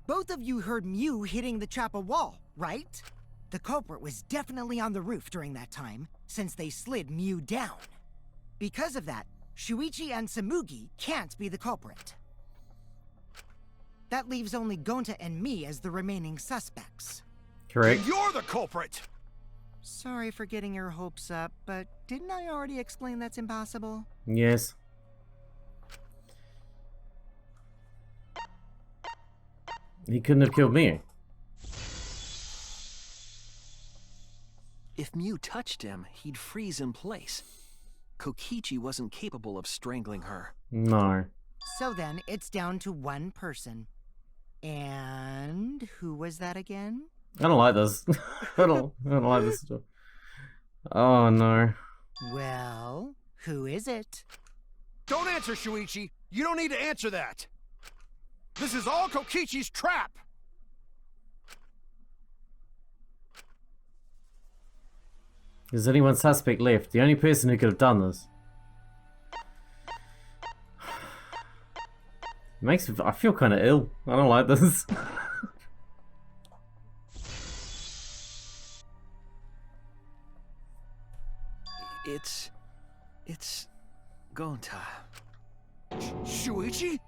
Both of you heard Mew hitting the chapel wall, right? The culprit was definitely on the roof during that time, since they slid Mew down. Because of that, Shuichi and Samugi can't be the culprit. That leaves only Gonta and me as the remaining suspects. Correct. And you're the culprit! Sorry for getting your hopes up, but didn't I already explain that's impossible? Yes. He couldn't have killed me. If Mew touched him, he'd freeze in place. Kokichi wasn't capable of strangling her. No. So then, it's down to one person. And who was that again? I don't like this. I don't like this stuff. Oh no. Well, who is it? Don't answer, Shuichi. You don't need to answer that. This is all Kokichi's trap. Is anyone suspect left? The only person who could have done this. I feel kind of ill. I don't like this. It's Gonta. Shuichi?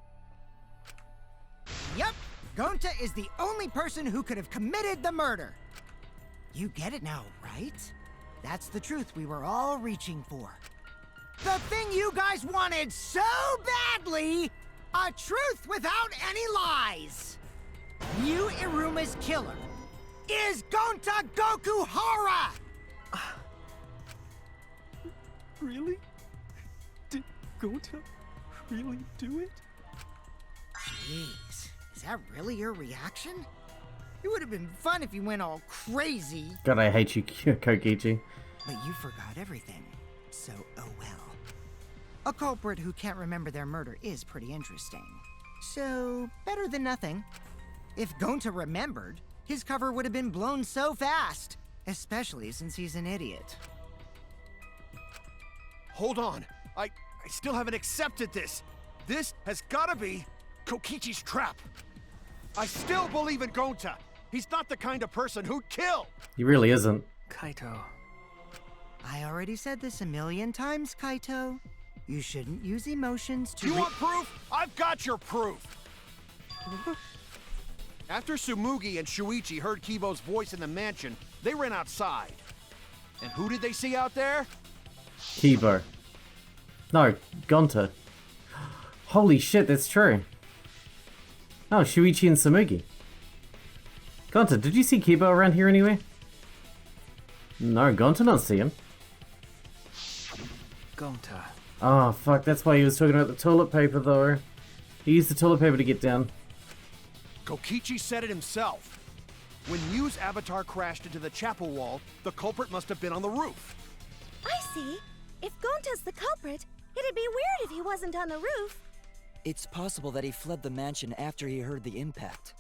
Yep, Gonta is the only person who could have committed the murder. You get it now, right? That's the truth we were all reaching for. The thing you guys wanted so badly! A truth without any lies! Mew Iruma's killer is Gonta Gokuhara! Really? Did Gonta really do it? Jeez, is that really your reaction? It would have been fun if you went all crazy. God, I hate you, Kokichi. But you forgot everything, so oh well. A culprit who can't remember their murder is pretty interesting. So, better than nothing. If Gonta remembered, his cover would have been blown so fast. Especially since he's an idiot. Hold on. I still haven't accepted this. This has gotta be Kokichi's trap. I still believe in Gonta. He's not the kind of person who'd kill. He really isn't. Kaito. I already said this a million times, Kaito. You shouldn't use emotions to— You want proof? I've got your proof! After Tsumugi and Shuichi heard Kibo's voice in the mansion, they ran outside. And who did they see out there? Kibo. No, Gonta. Holy shit, that's true. Oh, Shuichi and Tsumugi. Gonta, did you see Kibo around here anywhere? No, Gonta don't see him. Gonta. Oh, fuck, that's why he was talking about the toilet paper, though. He used the toilet paper to get down. Kokichi said it himself. When Mew's avatar crashed into the chapel wall, the culprit must have been on the roof. I see. If Gonta's the culprit, it'd be weird if he wasn't on the roof. It's possible that he fled the mansion after he heard the impact.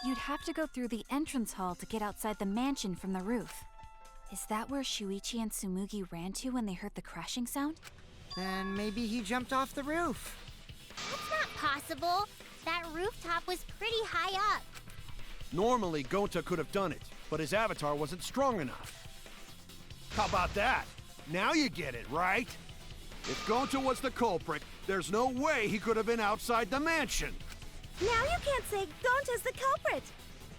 You'd have to go through the entrance hall to get outside the mansion from the roof. Is that where Shuichi and Tsumugi ran to when they heard the crashing sound? Then maybe he jumped off the roof. That's not possible. That rooftop was pretty high up. Normally, Gonta could have done it, but his avatar wasn't strong enough. How about that? Now you get it, right? If Gonta was the culprit, there's no way he could have been outside the mansion. Now you can't say Gonta's the culprit.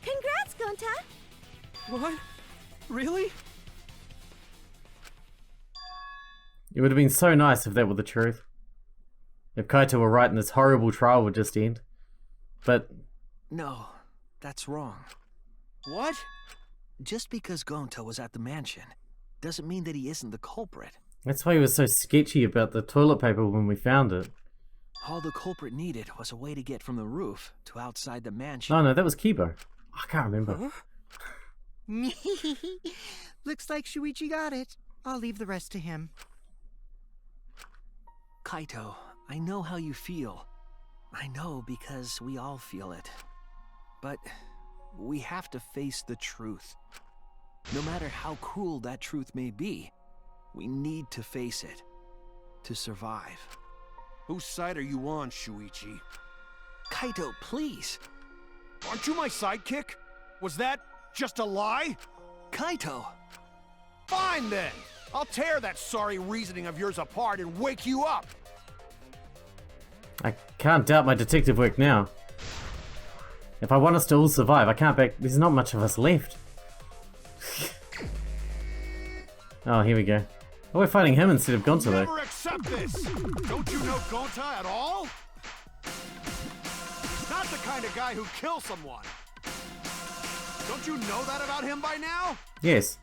Congrats, Gonta. What? Really? It would have been so nice if that were the truth. If Kaito were right and this horrible trial would just end. But... No, that's wrong. What? Just because Gonta was at the mansion doesn't mean that he isn't the culprit. that's why he was so sketchy about the toilet paper when we found it. All the culprit needed was a way to get from the roof to outside the mansion. Oh no, that was Kibo. I can't remember. Looks like Shuichi got it. I'll leave the rest to him. Kaito, I know how you feel. I know because we all feel it. But we have to face the truth. No matter how cruel that truth may be, we need to face it to survive. Whose side are you on, Shuichi? Kaito, please! Aren't you my sidekick? Was that just a lie? Kaito! Fine then! I'll tear that sorry reasoning of yours apart and wake you up! I can't doubt my detective work now. If I want us to all survive, I can't back... There's not much of us left. Oh, here we go. Oh, we're fighting him instead of Gonta, though. Never accept this! Don't you know Gonta at all? He's not the kind of guy who kills someone. Don't you know that about him by now? Yes.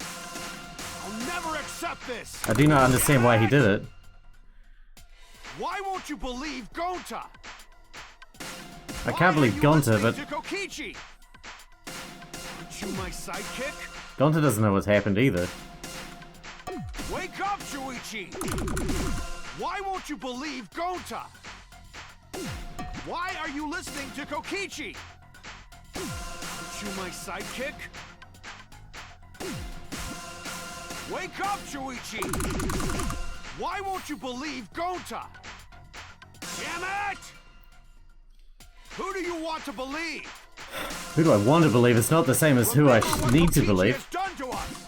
I'll never accept this! I do not understand why he did it. Why won't you believe Gonta? I can't believe Gonta, but Kokichi? Aren't you my sidekick? Gonta doesn't know what's happened either. Wake up, Shuichi! Why won't you believe Gonta? Why are you listening to Kokichi? Aren't you my sidekick? Wake up, Shuichi! Why won't you believe Gonta? Damn it! Who do you want to believe? Who do I want to believe? It's not the same as who I need to believe. Has done to us.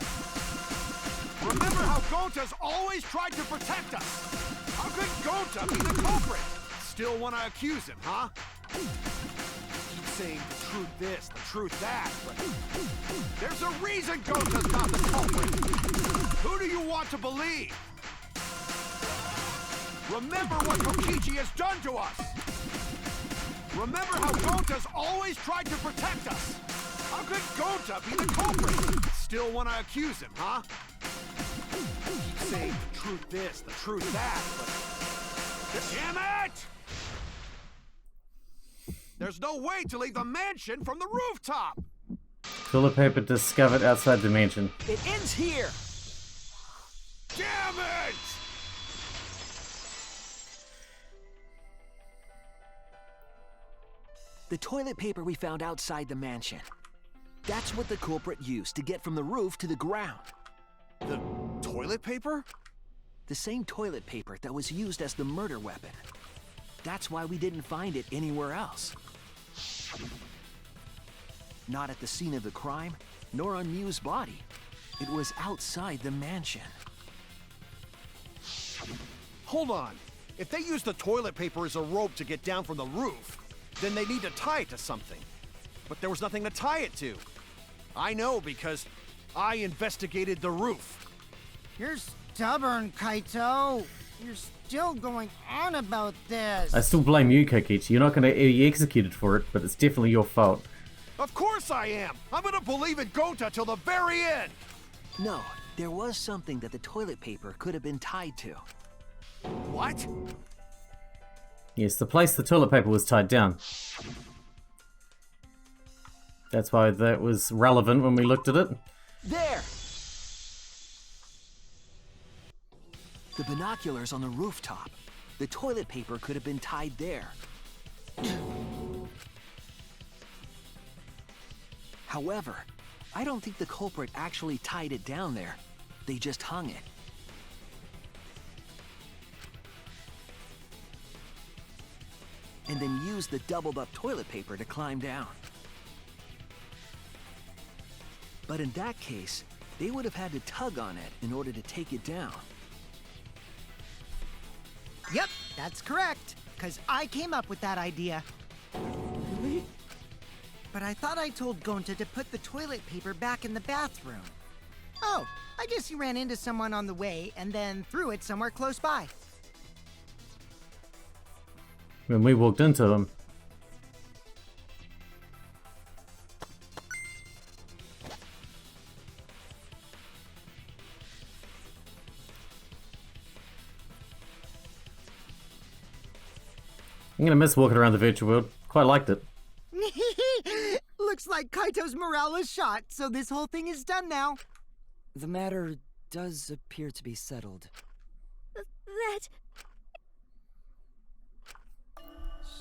Remember how Gonta's always tried to protect us? How could Gonta be the culprit? Still want to accuse him, huh? Keep saying the truth this, the truth that, but there's a reason Gonta's not the culprit. Who do you want to believe? Remember what Kokichi has done to us. Remember how Gonta's always tried to protect us. How could Gonta be the culprit? Still want to accuse him, huh? Keep saying the truth this, the truth that, but damn it! There's no way to leave the mansion from the rooftop! Toilet paper discovered outside the mansion. It ends here! Damn it! The toilet paper we found outside the mansion. That's what the culprit used to get from the roof to the ground. The toilet paper? The same toilet paper that was used as the murder weapon. That's why we didn't find it anywhere else. Not at the scene of the crime, nor on Mew's body. It was outside the mansion. Hold on. If they used the toilet paper as a rope to get down from the roof, then they need to tie it to something. But there was nothing to tie it to. I know because I investigated the roof. You're stubborn, Kaito. You're still going on about this. I still blame you, Kokichi. You're not going to be executed for it, but it's definitely your fault. Of course I am! I'm gonna believe in Gonta till the very end! No, there was something that the toilet paper could have been tied to. What? Yes, the place the toilet paper was tied down. That's why that was relevant when we looked at it. There! The binoculars on the rooftop. The toilet paper could have been tied there. However, I don't think the culprit actually tied it down there. They just hung it. And then used the doubled up toilet paper to climb down. But in that case, they would have had to tug on it in order to take it down. Yep, that's correct. Because I came up with that idea. Really? But I thought I told Gonta to put the toilet paper back in the bathroom. Oh, I guess he ran into someone on the way and then threw it somewhere close by. When we walked into them. I'm gonna miss walking around the virtual world. Quite liked it. Looks like Kaito's morale is shot, so this whole thing is done now. The matter does appear to be settled. That...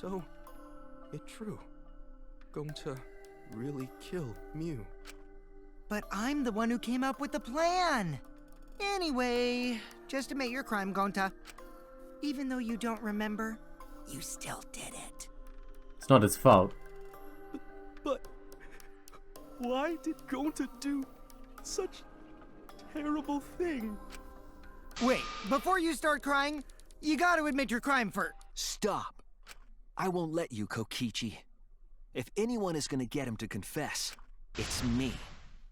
So, it's true. Gonta really killed Mew. But I'm the one who came up with the plan. Anyway, just admit your crime, Gonta. Even though you don't remember, you still did it. It's not his fault. But why did Gonta do such a terrible thing? Wait, before you start crying, you gotta admit your crime first. Stop. I won't let you, Kokichi. If anyone is gonna get him to confess, it's me.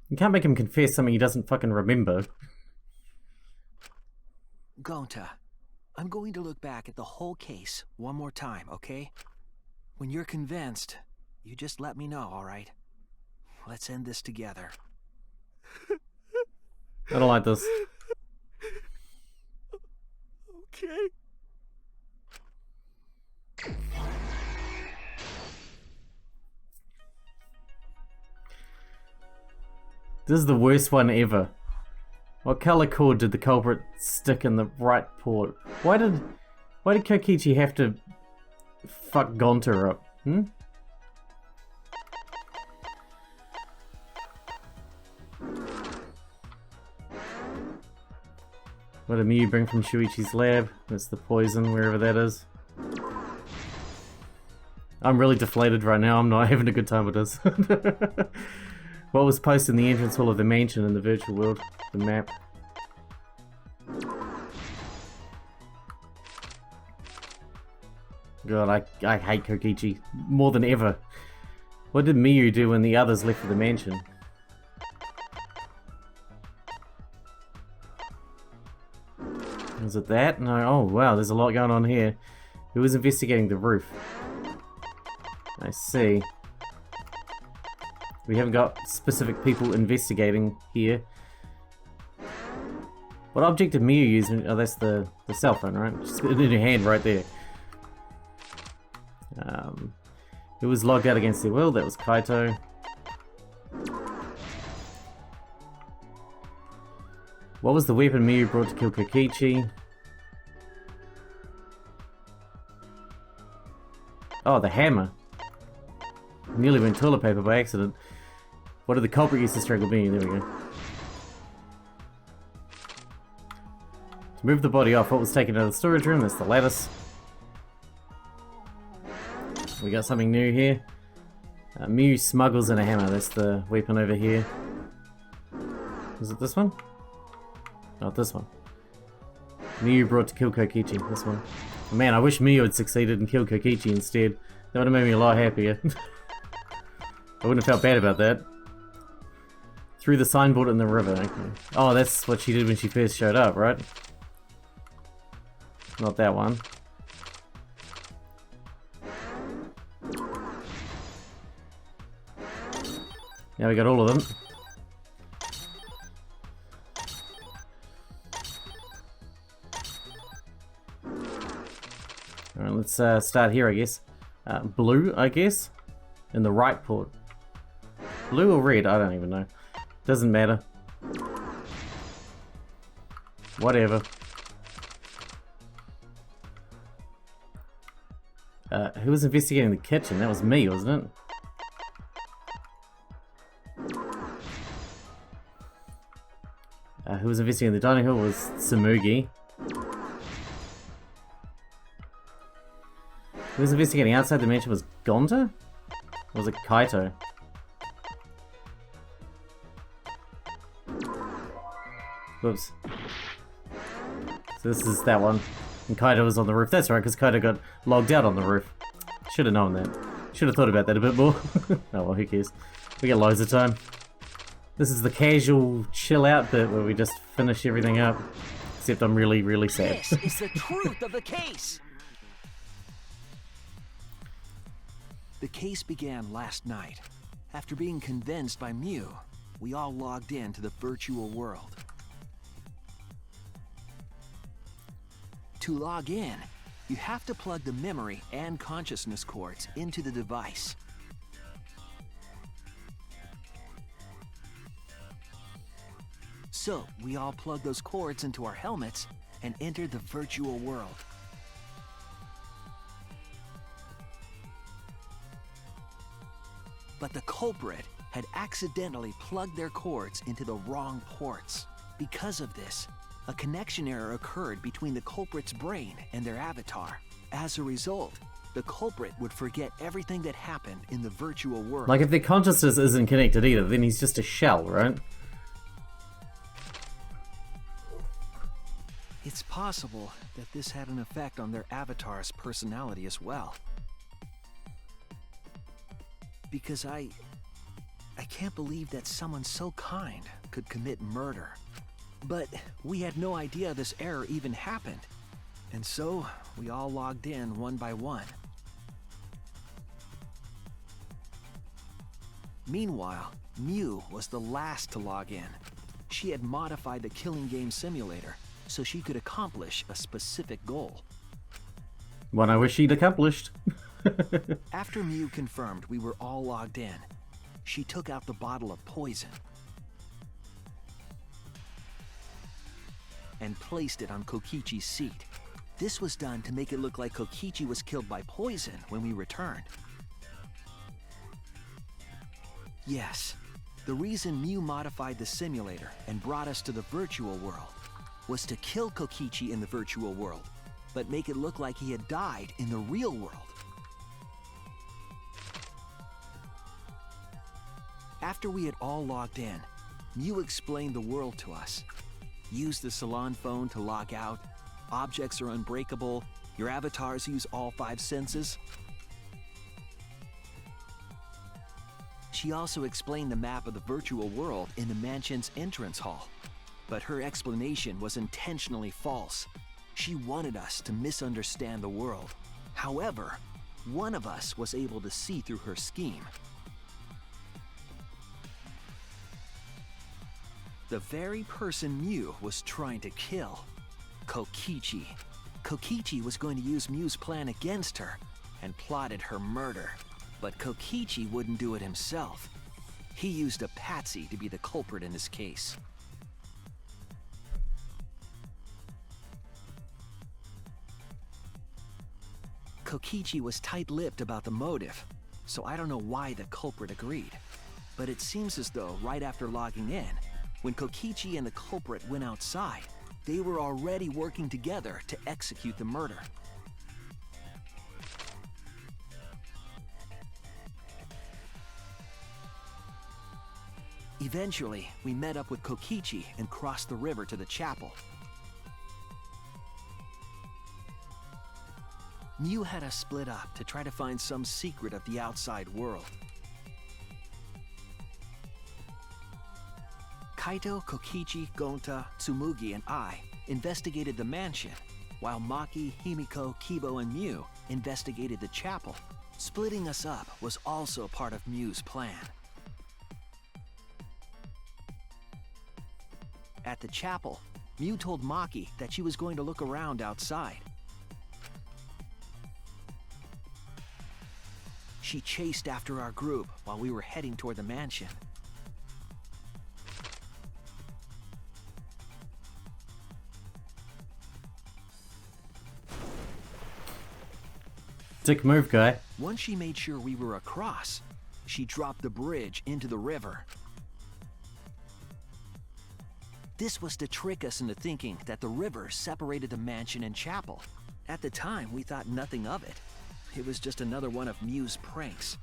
You can't make him confess something he doesn't fucking remember. Gonta, I'm going to look back at the whole case one more time, okay? When you're convinced, you just let me know, alright? Let's end this together. I don't like this. Okay. This is the worst one ever. What color cord did the culprit stick in the right port? Why did Kokichi have to fuck Gonta up? What did Miyu bring from Shuichi's lab? That's the poison, wherever that is. I'm really deflated right now. I'm not having a good time with this. What was posted in the entrance hall of the mansion in the virtual world? The map. God, I hate Kokichi more than ever. What did Miyu do when the others left for the mansion? Was it that? No. Oh wow, there's a lot going on here. Who was investigating the roof? I see. We haven't got specific people investigating here. What object did Miyu use? Oh, that's the cell phone, right? Just in her hand right there. It was logged out against their will. That was Kaito. What was the weapon Miyu brought to kill Kokichi? Oh, the hammer. Nearly went toilet paper by accident. What did the culprit use to strangle Miyu? There we go. To move the body off, what was taken out of the storage room? That's the lattice. We got something new here. Miyu smuggles in a hammer. That's the weapon over here. Is it this one? Not this one. Miyu brought to kill Kokichi. This one. Man, I wish Miyu had succeeded and killed Kokichi instead. That would have made me a lot happier. I wouldn't have felt bad about that. Threw the signboard in the river. Okay. Oh, that's what she did when she first showed up, right? Not that one. Now we got all of them. Alright, let's start here, I guess. Blue, I guess? In the right port. Blue or red? I don't even know. Doesn't matter. Whatever. Who was investigating the kitchen? That was me, wasn't it? Who was investigating the dining hall was Tsurugi. Who was investigating outside the mansion was Gonta? Or was it Kaito? Whoops. So this is that one. And Kaito was on the roof. That's right, because Kaito got logged out on the roof. Should have known that. Should have thought about that a bit more. Oh well, who cares. We get loads of time. This is the casual chill out bit where we just finish everything up. Except I'm really, really sad. This is the truth of the case! The case began last night. After being convinced by Mew, we all logged in to the virtual world. To log in, you have to plug the memory and consciousness cords into the device. So, we all plug those cords into our helmets and enter the virtual world. But the culprit had accidentally plugged their cords into the wrong ports. Because of this, a connection error occurred between the culprit's brain and their avatar. As a result, the culprit would forget everything that happened in the virtual world. Like if their consciousness isn't connected either, then he's just a shell, right? It's possible that this had an effect on their avatar's personality as well. Because I can't believe that someone so kind could commit murder. But we had no idea this error even happened. And so, we all logged in one by one. Meanwhile, Mew was the last to log in. She had modified the killing game simulator so she could accomplish a specific goal. One I wish she'd accomplished. After Mew confirmed we were all logged in, she took out the bottle of poison. and placed it on Kokichi's seat. This was done to make it look like Kokichi was killed by poison when we returned. Yes, the reason Mew modified the simulator and brought us to the virtual world was to kill Kokichi in the virtual world, but make it look like he had died in the real world. After we had all logged in, Mew explained the world to us. Use the salon phone to log out. Objects are unbreakable. Your avatars use all 5 senses. She also explained the map of the virtual world in the mansion's entrance hall. But her explanation was intentionally false. She wanted us to misunderstand the world. However, one of us was able to see through her scheme. The very person Mew was trying to kill. Kokichi. Kokichi was going to use Mew's plan against her and plotted her murder. But Kokichi wouldn't do it himself. He used a patsy to be the culprit in this case. Kokichi was tight-lipped about the motive, so I don't know why the culprit agreed. But it seems as though right after logging in, when Kokichi and the culprit went outside, they were already working together to execute the murder. Eventually, we met up with Kokichi and crossed the river to the chapel. Mew had us split up to try to find some secret of the outside world. Kaito, Kokichi, Gonta, Tsumugi, and I investigated the mansion, while Maki, Himiko, Kibo, and Mew investigated the chapel. Splitting us up was also part of Mew's plan. At the chapel, Mew told Maki that she was going to look around outside. She chased after our group while we were heading toward the mansion. Dick move, guy. Once she made sure we were across, she dropped the bridge into the river. This was to trick us into thinking that the river separated the mansion and chapel. At the time, we thought nothing of it. It was just another one of Mew's pranks.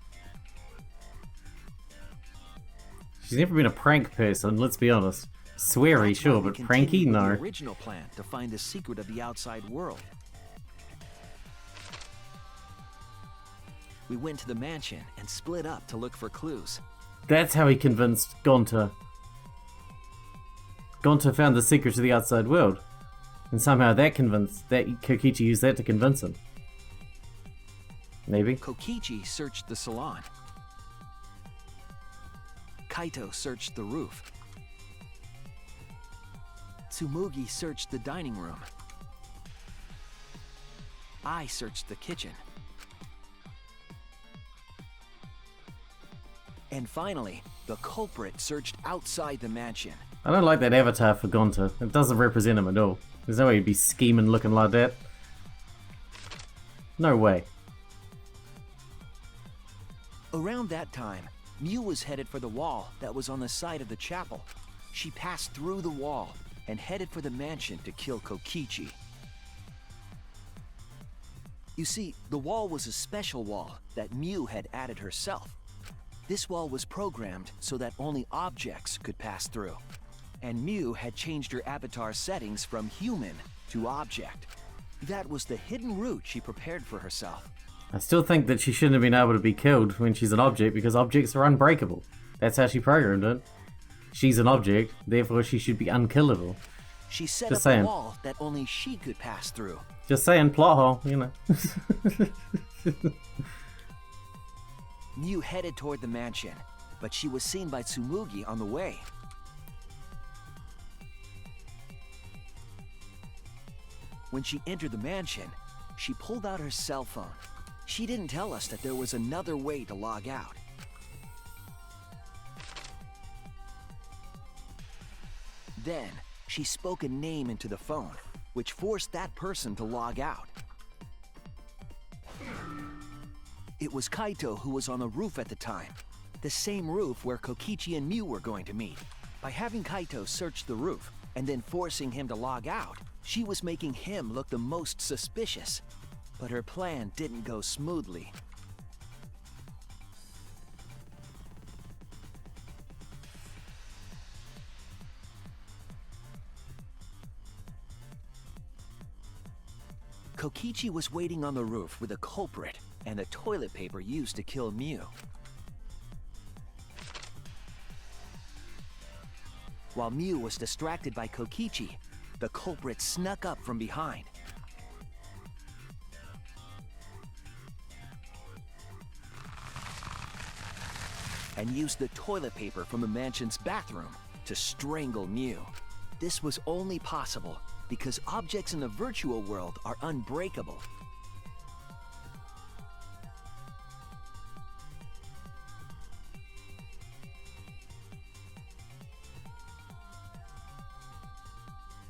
She's never been a prank person, let's be honest. Sweary, That's sure, why we but continued pranky, with no. The original plan to find the secret of the outside world. We went to the mansion and split up to look for clues. That's how he convinced Gonta. Gonta found the secret to the outside world. And somehow that Kokichi used that to convince him. Maybe. Kokichi searched the salon. Kaito searched the roof. Tsumugi searched the dining room. I searched the kitchen. And finally, the culprit searched outside the mansion. I don't like that avatar for Gonta. It doesn't represent him at all. There's no way he'd be scheming looking like that. No way. Around that time, Mew was headed for the wall that was on the side of the chapel. She passed through the wall and headed for the mansion to kill Kokichi. You see, the wall was a special wall that Mew had added herself. This wall was programmed so that only objects could pass through. And Mew had changed her avatar settings from human to object. That was the hidden route she prepared for herself. I still think that she shouldn't have been able to be killed when she's an object because objects are unbreakable. That's how she programmed it. She's an object, therefore she should be unkillable. She set Just up saying. a wall that only she could pass through. Just saying, plot hole, you know. Mew headed toward the mansion, but she was seen by Tsumugi on the way. When she entered the mansion, she pulled out her cell phone. She didn't tell us that there was another way to log out. Then, she spoke a name into the phone, which forced that person to log out. It was Kaito who was on the roof at the time, the same roof where Kokichi and Mew were going to meet. By having Kaito search the roof and then forcing him to log out, she was making him look the most suspicious. But her plan didn't go smoothly. Kokichi was waiting on the roof with a culprit and the toilet paper used to kill Mew. While Mew was distracted by Kokichi, the culprit snuck up from behind. And used the toilet paper from the mansion's bathroom to strangle Mew. This was only possible because objects in the virtual world are unbreakable.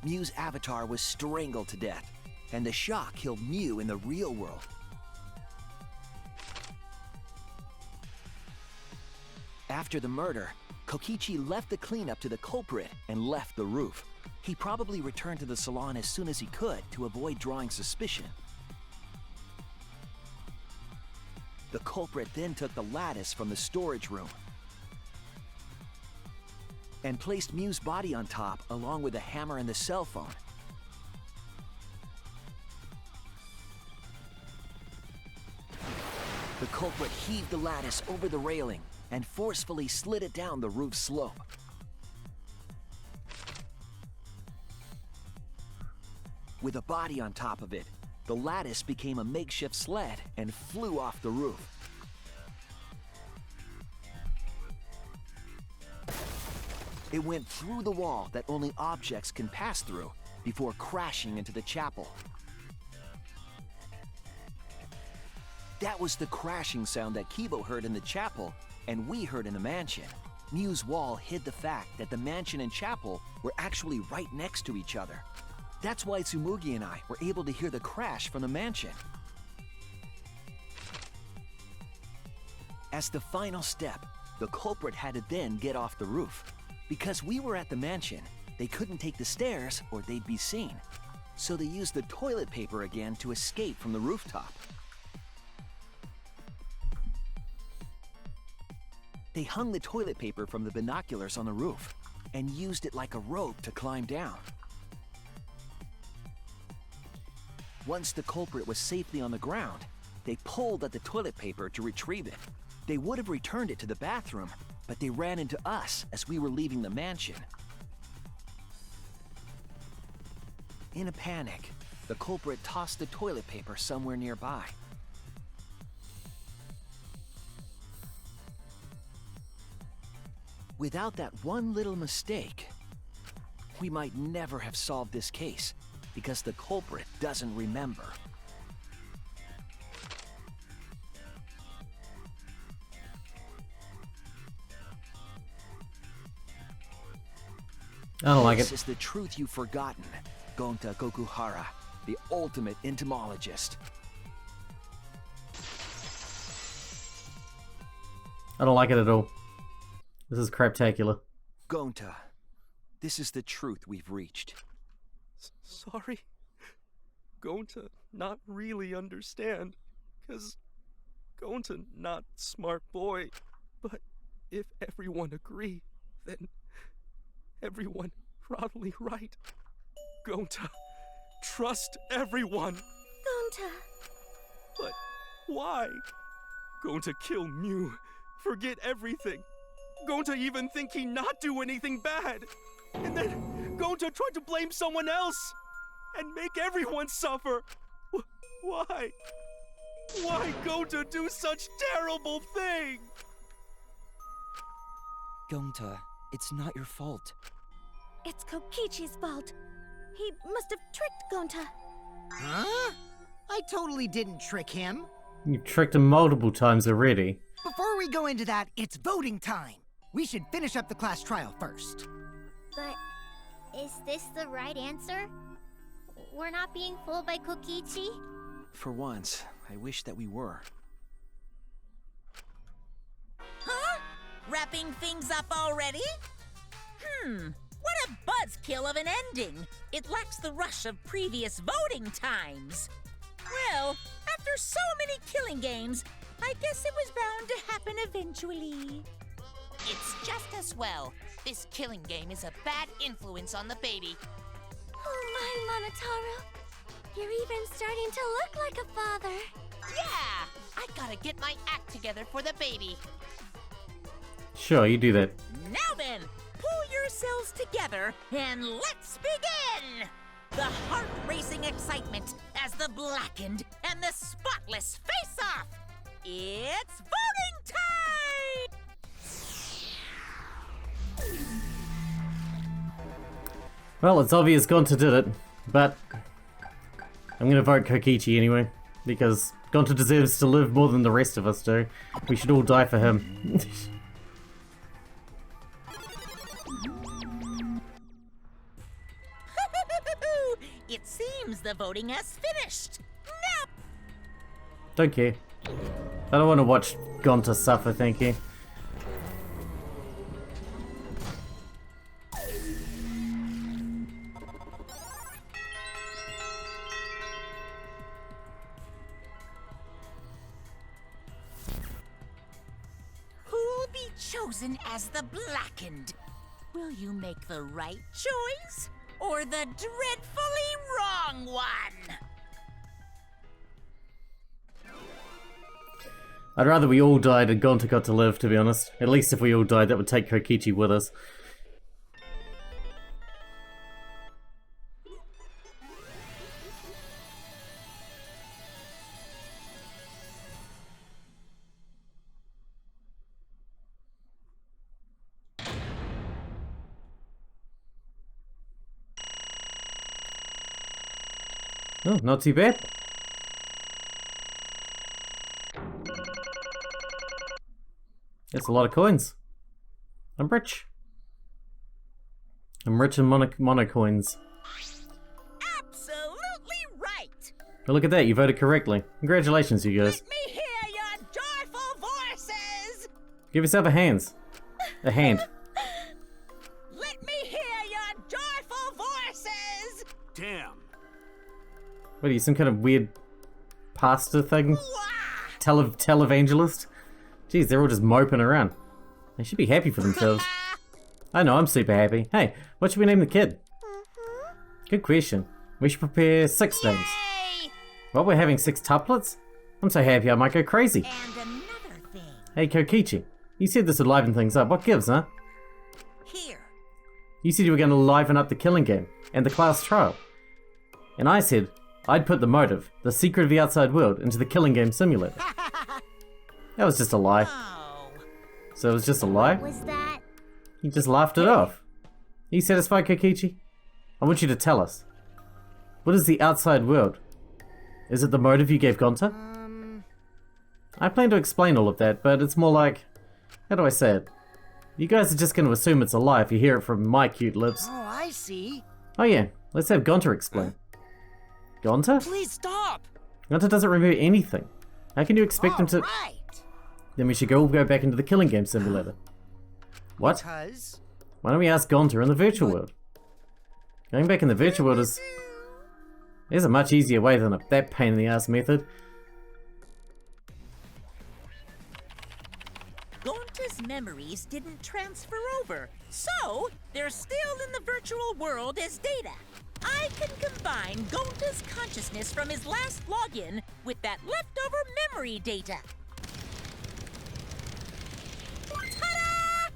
Mew's avatar was strangled to death, and the shock killed Mew in the real world. After the murder, Kokichi left the cleanup to the culprit and left the roof. He probably returned to the salon as soon as he could to avoid drawing suspicion. The culprit then took the lattice from the storage room and placed Mew's body on top along with the hammer and the cell phone. The culprit heaved the lattice over the railing and forcefully slid it down the roof slope. With a body on top of it, the lattice became a makeshift sled and flew off the roof. It went through the wall that only objects can pass through before crashing into the chapel. That was the crashing sound that Kibo heard in the chapel and we heard in the mansion. Mew's wall hid the fact that the mansion and chapel were actually right next to each other. That's why Tsumugi and I were able to hear the crash from the mansion. As the final step, the culprit had to then get off the roof. Because we were at the mansion, they couldn't take the stairs or they'd be seen. So they used the toilet paper again to escape from the rooftop. They hung the toilet paper from the binoculars on the roof and used it like a rope to climb down. Once the culprit was safely on the ground, they pulled at the toilet paper to retrieve it. They would have returned it to the bathroom, but they ran into us as we were leaving the mansion. In a panic, the culprit tossed the toilet paper somewhere nearby. Without that one little mistake, we might never have solved this case because the culprit doesn't remember. I don't like This it. is the truth you've forgotten, Gonta Gokuhara, the ultimate entomologist. I don't like it at all. This is craptacular. Gonta, this is the truth we've reached. Sorry. Going to not really understand, 'cause going to not smart boy. But if everyone agree, then everyone probably right. Going to trust everyone. Gonta. But why? Going to kill Mew, forget everything. Going to even think he not do anything bad. And then going to try to blame someone else and make everyone suffer. Why? Why go to do such terrible thing? Gonta, it's not your fault. It's Kokichi's fault. He must have tricked Gonta. Huh? I totally didn't trick him. You've tricked him multiple times already. Before we go into that, it's voting time. We should finish up the class trial first. But Is this the right answer? We're not being fooled by Kokichi? For once, I wish that we were. Huh? Wrapping things up already? What a buzzkill of an ending! It lacks the rush of previous voting times. Well, after so many killing games, I guess it was bound to happen eventually. It's just as well. This killing game is a bad influence on the baby. Oh my, Monotaro. You're even starting to look like a father. Yeah! I gotta get my act together for the baby. Sure, you do that. Now then, pull yourselves together and let's begin! The heart-racing excitement as the blackened and the spotless face off! It's voting time! Well, it's obvious Gonta did it, but I'm gonna vote Kokichi anyway, because Gonta deserves to live more than the rest of us do. We should all die for him. It seems the voting has finished. Nope! Don't care. I don't want to watch Gonta suffer, thank you. Who'll be chosen as the blackened? Will you make the right choice or the dreadfully wrong one? I'd rather we all died and Gonta got to live, to be honest. At least if we all died, that would take Kokichi with us. Oh, not too bad. That's a lot of coins. I'm rich. I'm rich in mono coins. Absolutely right! But look at that, you voted correctly. Congratulations, you guys. Let me hear your joyful voices! Give yourself a hand. A hand. Let me hear your joyful voices! Damn. What are you, some kind of weird pastor thing? Televangelist? Jeez, they're all just moping around. They should be happy for themselves. I know, I'm super happy. Hey, what should we name the kid? Good question. We should prepare 6 names. What, we're having 6 tuplets? I'm so happy I might go crazy. And another thing. Hey, Kokichi, you said this would liven things up. What gives, huh? Here. You said you were going to liven up the killing game and the class trial. And I said I'd put the motive, the secret of the outside world, into the killing game simulator. That was just a lie. Oh. So it was just a lie? Was that... You just laughed it off. Are you satisfied, Kokichi? I want you to tell us. What is the outside world? Is it the motive you gave Gonta? I plan to explain all of that, but it's more like... How do I say it? You guys are just going to assume it's a lie if you hear it from my cute lips. Oh, I see. Oh yeah, let's have Gonta explain. Gonta? Please stop. Gonta doesn't remember anything. How can you expect him to... Right. Then we should all go back into the killing game simulator. What? Because... Why don't we ask Gonta in the virtual world? Going back in the virtual world is... There's a much easier way than that pain in the ass method. Gonta's memories didn't transfer over, so they're still in the virtual world as data. I can combine Gonta's consciousness from his last login with that leftover memory data. Ta-da!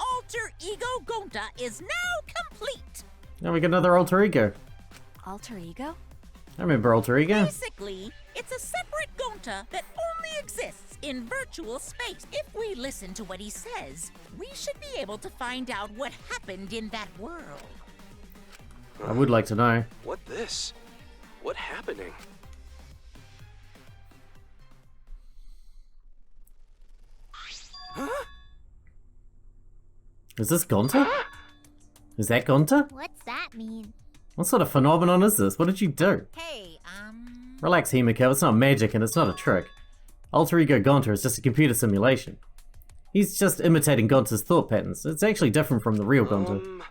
Alter Ego Gonta is now complete. Now we got another alter ego. Alter ego? I remember alter ego. Basically, it's a separate Gonta that only exists in virtual space. If we listen to what he says, we should be able to find out what happened in that world. I would like to know. What this? What happening? Is this Gonta? Is that Gonta? What's that? mean? What sort of phenomenon is this? What did you do? Hey, Relax, Himiko, it's not magic and it's not a trick. Alter Ego Gonta is just a computer simulation. He's just imitating Gonta's thought patterns. It's actually different from the real Gonta.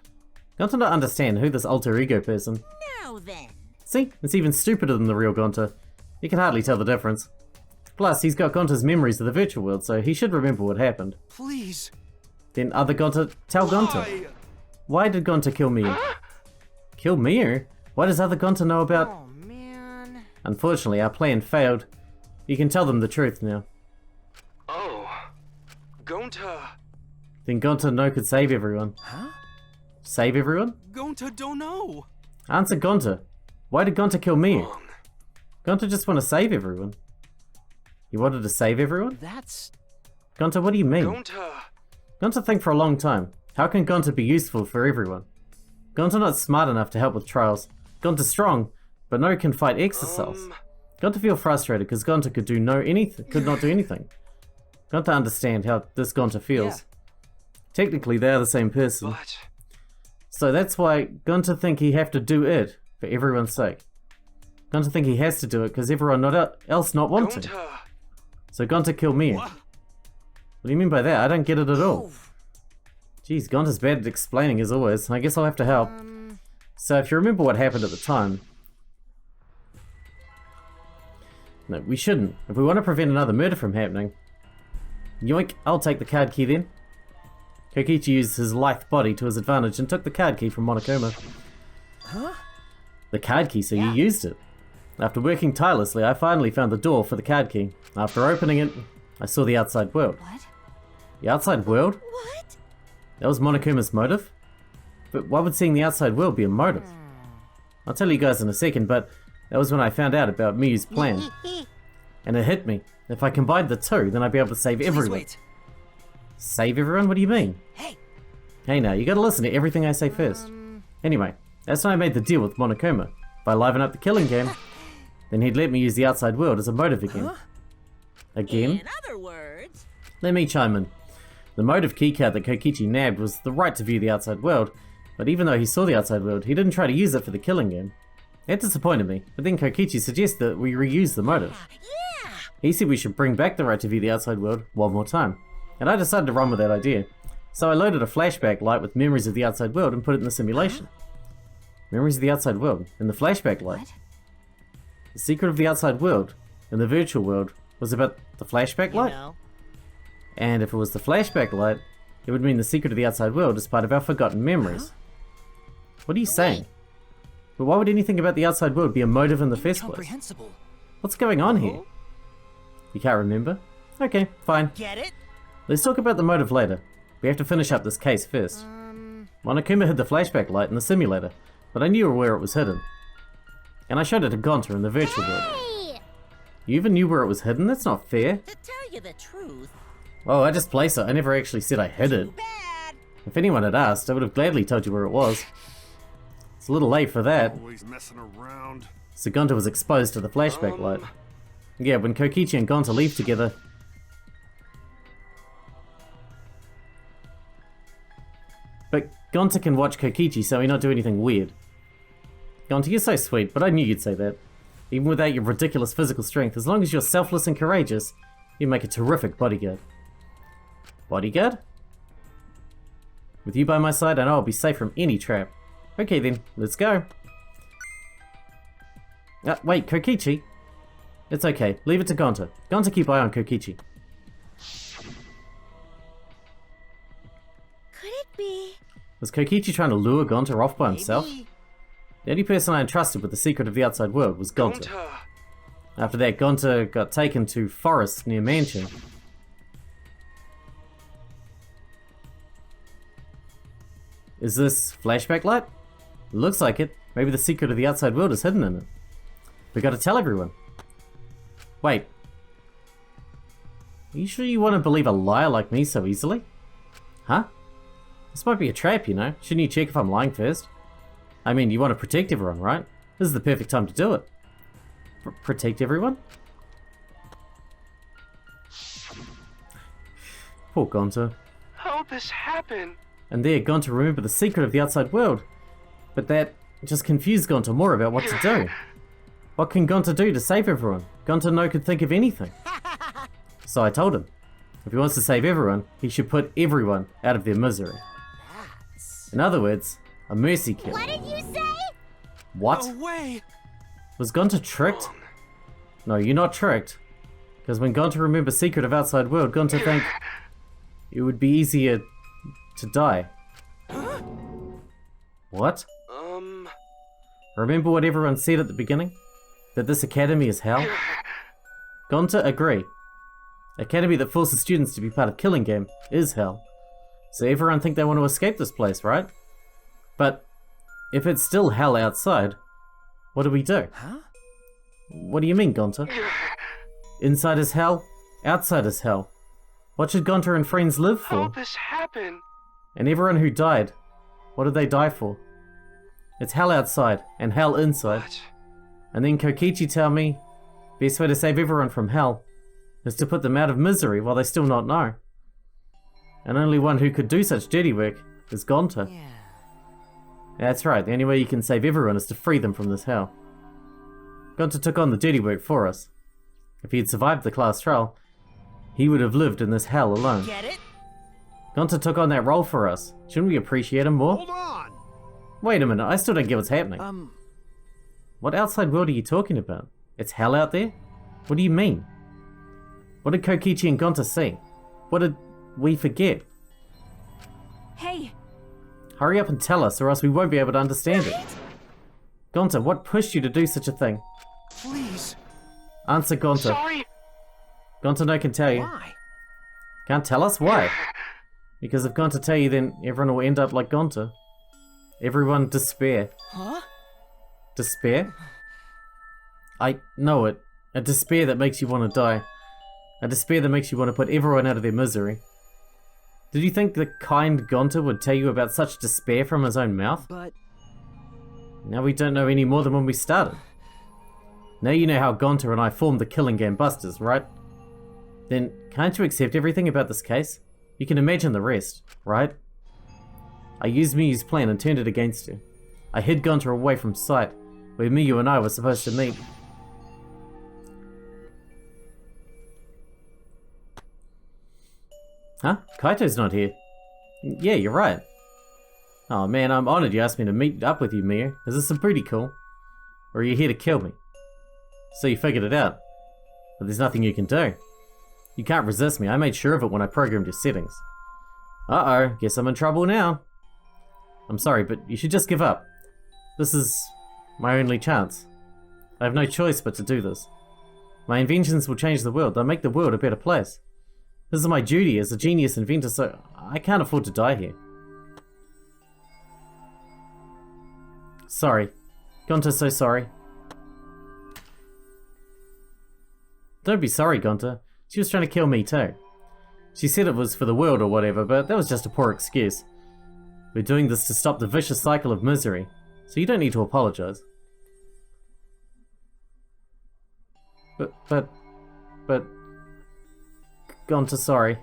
Gonta don't understand who this alter ego person. now then. See? It's even stupider than the real Gonta. You can hardly tell the difference. Plus, he's got Gonta's memories of the virtual world, so he should remember what happened. Please. Then other Gonta tell Gonta. Why did Gonta kill Miu? Kill Miu? Why does other Gonta know about... Oh, man. Unfortunately, our plan failed. You can tell them the truth now. Oh. Gonta. Then Gonta no could save everyone. Huh? Save everyone? Gonta don't know. Answer Gonta. Why did Gonta kill Miu? Wrong. Gonta just want to save everyone. You wanted to save everyone? That's... Gonta, what do you mean? Gonta. Gonta think for a long time. How can Gonta be useful for everyone? Gonta not smart enough to help with trials. Gonta strong, but no can fight exercise. Gonta feel frustrated because Gonta could not do anything. Gonta understand how this Gonta feels. Technically, they are the same person. But... So that's why Gonta think he have to do it for everyone's sake. Gonta think he has to do it because everyone else not want to. Gonta. So Gonta kill Miu. What do you mean by that? I don't get it at all. Jeez, Gonta's bad at explaining as always. I guess I'll have to help. So if you remember what happened at the time... No, we shouldn't. If we want to prevent another murder from happening... Yoink, I'll take the card key then. Kokichi used his lithe body to his advantage and took the card key from Monokuma. Huh? The card key, so you used it. After working tirelessly, I finally found the door for the card key. After opening it, I saw the outside world. What? The outside world? What? That was Monokuma's motive? But why would seeing the outside world be a motive? I'll tell you guys in a second, but that was when I found out about Miu's plan. And it hit me. If I combined the two, then I'd be able to save everyone. Wait. Save everyone? What do you mean? Hey. Hey now, you gotta listen to everything I say first. Anyway, that's when I made the deal with Monokuma. If I liven up the killing game, then he'd let me use the outside world as a motive again. Again? In other words... Let me chime in. The motive keycard that Kokichi nabbed was the right to view the outside world, but even though he saw the outside world, he didn't try to use it for the killing game. That disappointed me, but then Kokichi suggested that we reuse the motive. Yeah! He said we should bring back the right to view the outside world one more time, and I decided to run with that idea. So I loaded a flashback light with memories of the outside world and put it in the simulation. Memories of the outside world in the flashback light. What? The secret of the outside world in the virtual world was about the flashback light. And if it was the flashback light, it would mean the secret of the outside world is part of our forgotten memories. What are you saying? But why would anything about the outside world be a motive in the first place? Incomprehensible. What's going on here? You can't remember? Okay, fine. Get it? Let's talk about the motive later. We have to finish up this case first. Monokuma hid the flashback light in the simulator, but I knew where it was hidden. And I showed it to Gonta in the virtual world. Hey! You even knew where it was hidden? That's not fair. To tell you the truth... Oh, I just placed it. I never actually said I hid it. Bad! If anyone had asked, I would have gladly told you where it was. It's a little late for that. Always messing around. So Gonta was exposed to the flashback light. Yeah, when Kokichi and Gonta leave together... But Gonta can watch Kokichi so he not do anything weird. Gonta, you're so sweet, but I knew you'd say that. Even without your ridiculous physical strength, as long as you're selfless and courageous, you make a terrific bodyguard. Bodyguard? With you by my side, I know I'll be safe from any trap. Okay then, let's go. Wait, Kokichi? It's okay, leave it to Gonta. Gonta keep eye on Kokichi. Could it be? Was Kokichi trying to lure Gonta off by himself? The only person I entrusted with the secret of the outside world was Gonta. After that, Gonta got taken to forest near Mansion. Is this flashback light? It looks like it. Maybe the secret of the outside world is hidden in it. We gotta tell everyone. Wait. Are you sure you want to believe a liar like me so easily? Huh? This might be a trap, you know. Shouldn't you check if I'm lying first? I mean, you want to protect everyone, right? This is the perfect time to do it. Protect everyone? Poor Gonta. How'd this happen? And there, Gonta remembered the secret of the outside world. But that just confused Gonta more about what to do. What can Gonta do to save everyone? Gonta no could think of anything. So I told him, if he wants to save everyone, he should put everyone out of their misery. In other words, a mercy kill. What did you say? What? No way! Was Gonta tricked? No, you're not tricked. Because when Gonta remembers Secret of Outside World, Gonta think it would be easier to die. What? Remember what everyone said at the beginning? That this academy is hell? Gonta agree. Academy that forces students to be part of Killing Game is hell. So everyone think they want to escape this place, right? But if it's still hell outside, what do we do? Huh? What do you mean, Gonta? Inside is hell, outside is hell. What should Gonta and friends live for? How'd this happen? And everyone who died, what did they die for? It's hell outside and hell inside. What? And then Kokichi tell me, best way to save everyone from hell is to put them out of misery while they still not know. And only one who could do such dirty work is Gonta. Yeah. That's right, the only way you can save everyone is to free them from this hell. Gonta took on the dirty work for us. If he had survived the class trial, he would have lived in this hell alone. Get it? Gonta took on that role for us. Shouldn't we appreciate him more? Hold on! Wait a minute, I still don't get what's happening. What outside world are you talking about? It's hell out there? What do you mean? What did Kokichi and Gonta see? What did we forget? Hey, Hurry up and tell us, or else we won't be able to understand it. Gonta, what pushed you to do such a thing? Please. Answer Gonta. Sorry. Gonta no can tell you. Why? Can't tell us? Why? Because if Gonta tell you, then everyone will end up like Gonta. Everyone despair. Huh? Despair? I know it. A despair that makes you want to die. A despair that makes you want to put everyone out of their misery. Did you think the kind Gonta would tell you about such despair from his own mouth? But Now we don't know any more than when we started. Now you know how Gonta and I formed the Killing Game Busters, right? Then can't you accept everything about this case? You can imagine the rest, right? I used Miyu's plan and turned it against her. I hid Gonta away from sight, where Miyu and I were supposed to meet. Huh? Kaito's not here. Yeah, you're right. Oh man, I'm honored you asked me to meet up with you, Miyu. Is this some booty call? Or are you here to kill me? So you figured it out. But there's nothing you can do. You can't resist me. I made sure of it when I programmed your settings. Uh-oh, guess I'm in trouble now. I'm sorry, but you should just give up. This is my only chance. I have no choice but to do this. My inventions will change the world. They'll make the world a better place. This is my duty as a genius inventor, so I can't afford to die here. Sorry. Gonta's so sorry. Don't be sorry, Gonta. She was trying to kill me too. She said it was for the world or whatever, but that was just a poor excuse. We're doing this to stop the vicious cycle of misery, so you don't need to apologize. But... Gonta, sorry.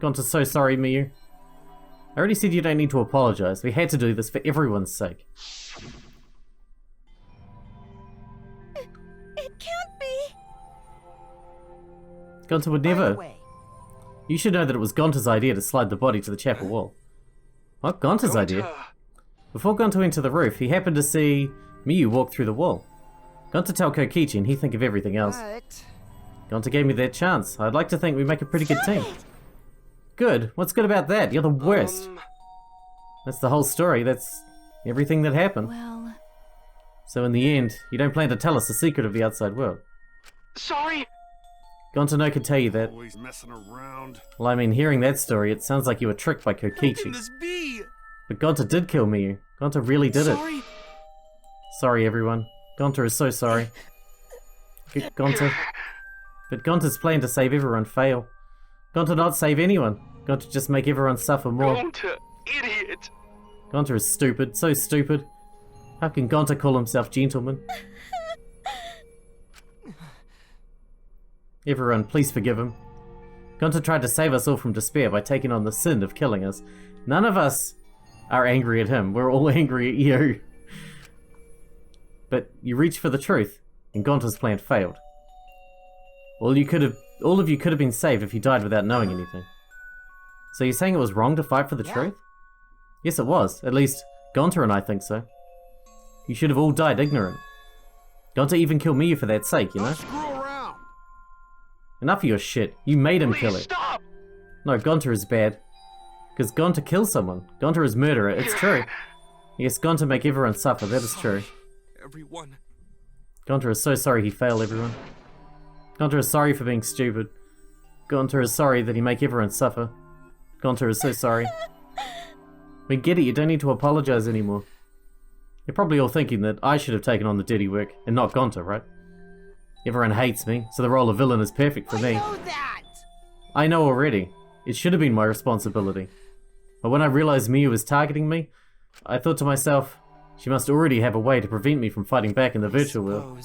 Gonta's so sorry, Miyu. I already said you don't need to apologize. We had to do this for everyone's sake. It can't be. Gonta would by the never. way, You should know that it was Gonta's idea to slide the body to the chapel wall. What? Gonta's idea? Before Gonta went to the roof, he happened to see Miyu walk through the wall. Gonta tell Kokichi and he think of everything else. but Gonta gave me that chance. I'd like to think we make a pretty good team. Good? What's good about that? You're the worst. That's the whole story. That's everything that happened. well, So in the end, you don't plan to tell us the secret of the outside world. Sorry. Gonta no could tell you that. Always messing around. Well, I mean, hearing that story, it sounds like you were tricked by How can Kokichi. this be? But Gonta did kill Miyu. Gonta really did it. Sorry. Sorry, everyone. Gonta is so sorry. Gonta. But Gonta's plan to save everyone fail. Gonta not save anyone. Gonta just make everyone suffer more. Gonta, idiot. Gonta is stupid. So stupid. How can Gonta call himself gentleman? Everyone, please forgive him. Gonta tried to save us all from despair by taking on the sin of killing us. None of us are angry at him. We're all angry at you. But you reached for the truth, and Gonta's plan failed. All of you could have been saved if you died without knowing anything. So you're saying it was wrong to fight for the truth? Yes, it was. At least, Gonta and I think so. You should have all died ignorant. Gonta even killed Miyu for that sake, you know? Don't screw around. Enough of your shit. You made him kill it. Stop! No, Gonta is bad. Because Gonta kills someone. Gonta is murderer. It's true. Yes, Gonta make everyone suffer. That is true. Everyone. Gonta is so sorry he failed everyone. Gonta is sorry for being stupid. Gonta is sorry that he make everyone suffer. Gonta is so sorry. We get it, you don't need to apologize anymore. You're probably all thinking that I should have taken on the dirty work and not Gonta, right? Everyone hates me, so the role of villain is perfect for me. I know that! I know already. It should have been my responsibility. But when I realized Miyu was targeting me, I thought to myself, she must already have a way to prevent me from fighting back in the virtual world.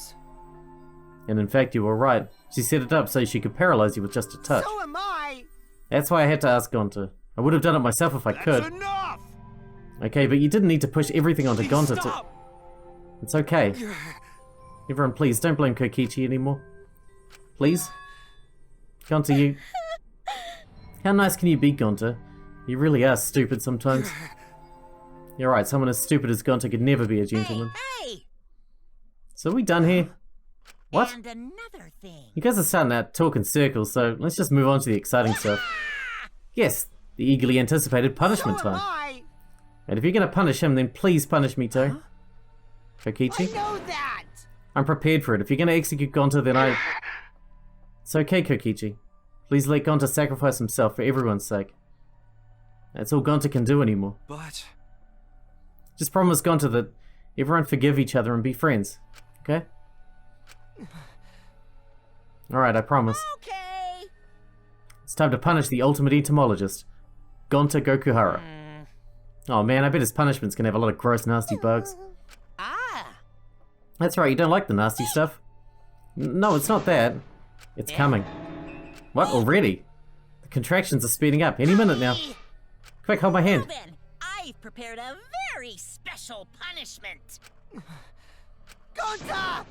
And in fact, you were right. She set it up so she could paralyze you with just a touch. So am I! That's why I had to ask Gonta. I would have done it myself if I could. That's enough! Okay, but you didn't need to push everything onto Gonta to... It's okay. Everyone, please, don't blame Kokichi anymore. Please? Gonta, you... How nice can you be, Gonta? You really are stupid sometimes. You're right, someone as stupid as Gonta could never be a gentleman. Hey! So are we done here? What? And another thing. You guys are starting to talk in circles, so let's just move on to the exciting stuff. Yes, the eagerly anticipated punishment So am time. I! And if you're gonna punish him, then please punish me too. Kokichi? I know that! I'm prepared for it. If you're gonna execute Gonta, then I... It's okay, Kokichi. Please let Gonta sacrifice himself for everyone's sake. That's all Gonta can do anymore. But... Just promise Gonta that everyone forgive each other and be friends. Okay? Alright, I promise. Okay. It's time to punish the ultimate entomologist, Gonta Gokuhara. Oh man, I bet his punishment's gonna have a lot of gross, nasty bugs. Ah. That's right, you don't like the nasty stuff. No, it's not that. It's coming. What, already? The contractions are speeding up. Any minute now. Quick, hold my hand. Well then, I've prepared a very special punishment. Gonta!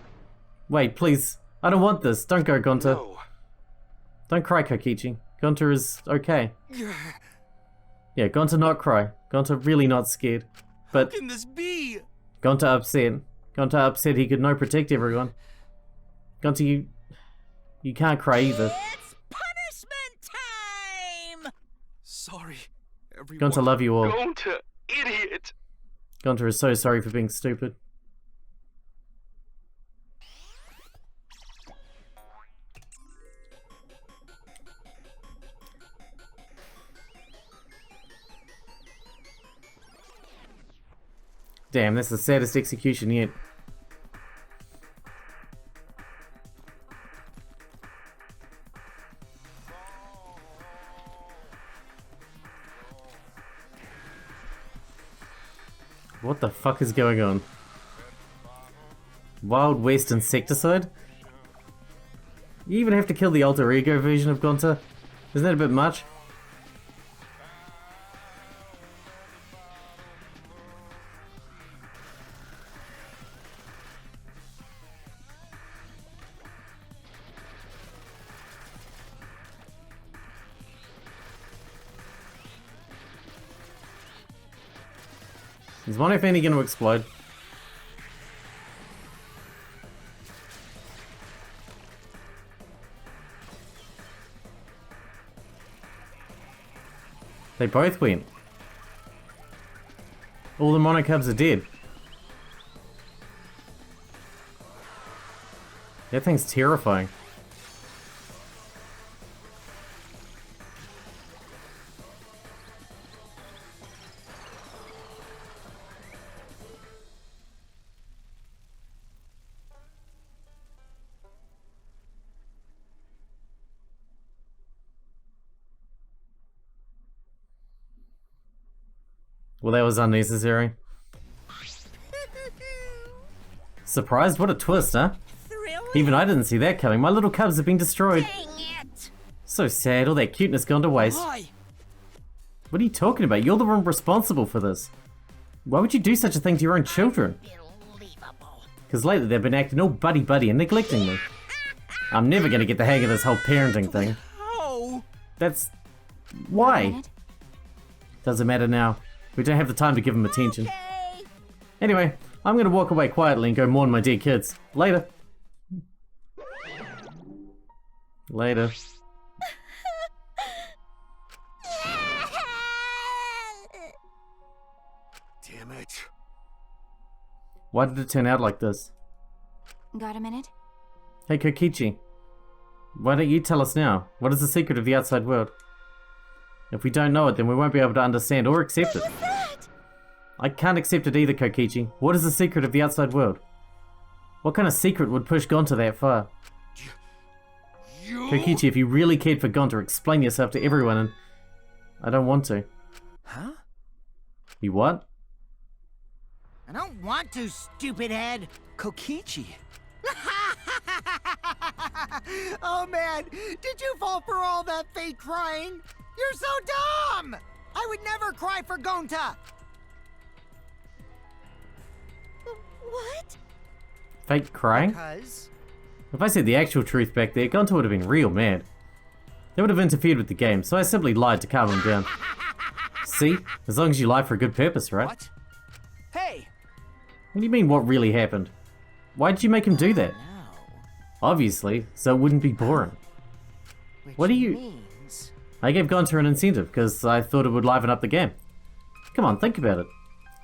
Wait, please. I don't want this. Don't go, Gonta. No. Don't cry, Kokichi. Gonta is okay. Yeah, Gonta not cry. Gonta really not scared. But How can this be? Gonta upset. Gonta upset he could no protect everyone. Gonta, you can't cry either. It's punishment time! Sorry, everyone. Gonta love you all. Gonta, idiot! Gonta is so sorry for being stupid. Damn, that's the saddest execution yet. What the fuck is going on? Wild West insecticide? You even have to kill the alter ego version of Gonta? Isn't that a bit much? Is Mono Fanny gonna explode? They both went. All the monocubs are dead. That thing's terrifying. Well, that was unnecessary. Surprised? What a twist, huh? Thrilling? Even I didn't see that coming. My little cubs have been destroyed. Dang it! So sad, all that cuteness gone to waste. Why? What are you talking about? You're the one responsible for this. Why would you do such a thing to your own children? Unbelievable. Because lately they've been acting all buddy-buddy and neglecting me. I'm never gonna get the hang of this whole parenting thing. Oh! That's... Wait a why? minute. Doesn't matter now. We don't have the time to give them attention. Okay. Anyway, I'm gonna walk away quietly and go mourn my dear kids. Later. Later. Damn it. Why did it turn out like this? Got a minute? Hey Kokichi, why don't you tell us now? What is the secret of the outside world? If we don't know it, then we won't be able to understand or accept it. I can't accept it either, Kokichi. What is the secret of the outside world? What kind of secret would push Gonta that far? You? Kokichi, if you really cared for Gonta, explain yourself to everyone and... I don't want to. Huh? You what? I don't want to, stupid head. Kokichi! Oh man, did you fall for all that fake crying? You're so dumb! I would never cry for Gonta! What? Fake crying? Because... If I said the actual truth back there, Gonta would have been real mad. They would have interfered with the game, so I simply lied to calm him down. See? As long as you lie for a good purpose, right? What? Hey! What do you mean, what really happened? Why did you make him do that? No. Obviously, so it wouldn't be boring. Which What do you... means... I gave Gonta an incentive, because I thought it would liven up the game. Come on, think about it.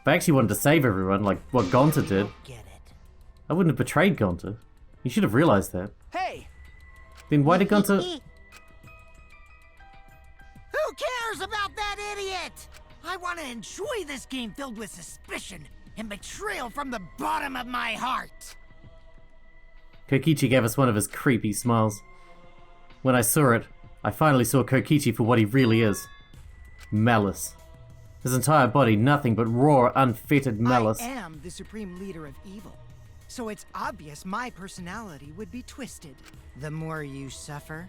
If I actually wanted to save everyone, like what Gonta did, Get it. I wouldn't have betrayed Gonta. You should have realized that. Hey! Then why did Gonta... Who cares about that idiot? I want to enjoy this game filled with suspicion and betrayal from the bottom of my heart. Kokichi gave us one of his creepy smiles. When I saw it, I finally saw Kokichi for what he really is. Malice. His entire body nothing but raw, unfettered malice. I am the supreme leader of evil, so it's obvious my personality would be twisted. The more you suffer,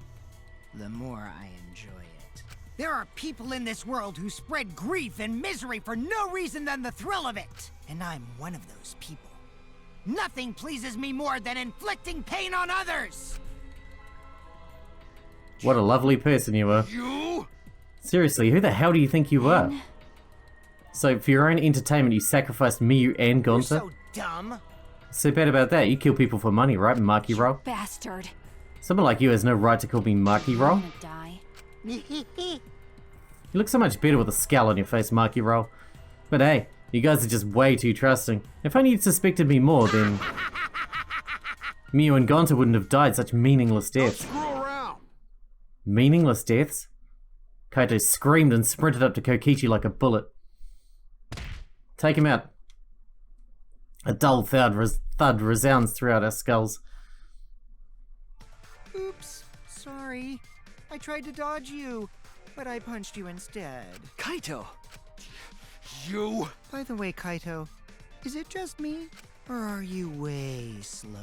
the more I enjoy it. There are people in this world who spread grief and misery for no reason than the thrill of it, and I'm one of those people. Nothing pleases me more than inflicting pain on others! What a lovely person you are. You? Seriously, who the hell do you think you are? So, for your own entertainment, you sacrificed Miyu and You're Gonta? so dumb. So bad about that, you kill people for money, right, Maki Roll? Bastard. Someone like you has no right to call me Maki Roll. I'm gonna die. You look so much better with a scowl on your face, Maki Roll. But hey, you guys are just way too trusting. If only you'd suspected me more, then... Miyu and Gonta wouldn't have died such meaningless deaths. Screw around. Meaningless deaths? Kaito screamed and sprinted up to Kokichi like a bullet. Take him out. A dull thud resounds throughout our skulls. Oops, sorry. I tried to dodge you, but I punched you instead. Kaito! You? By the way, Kaito, is it just me, or are you way slower?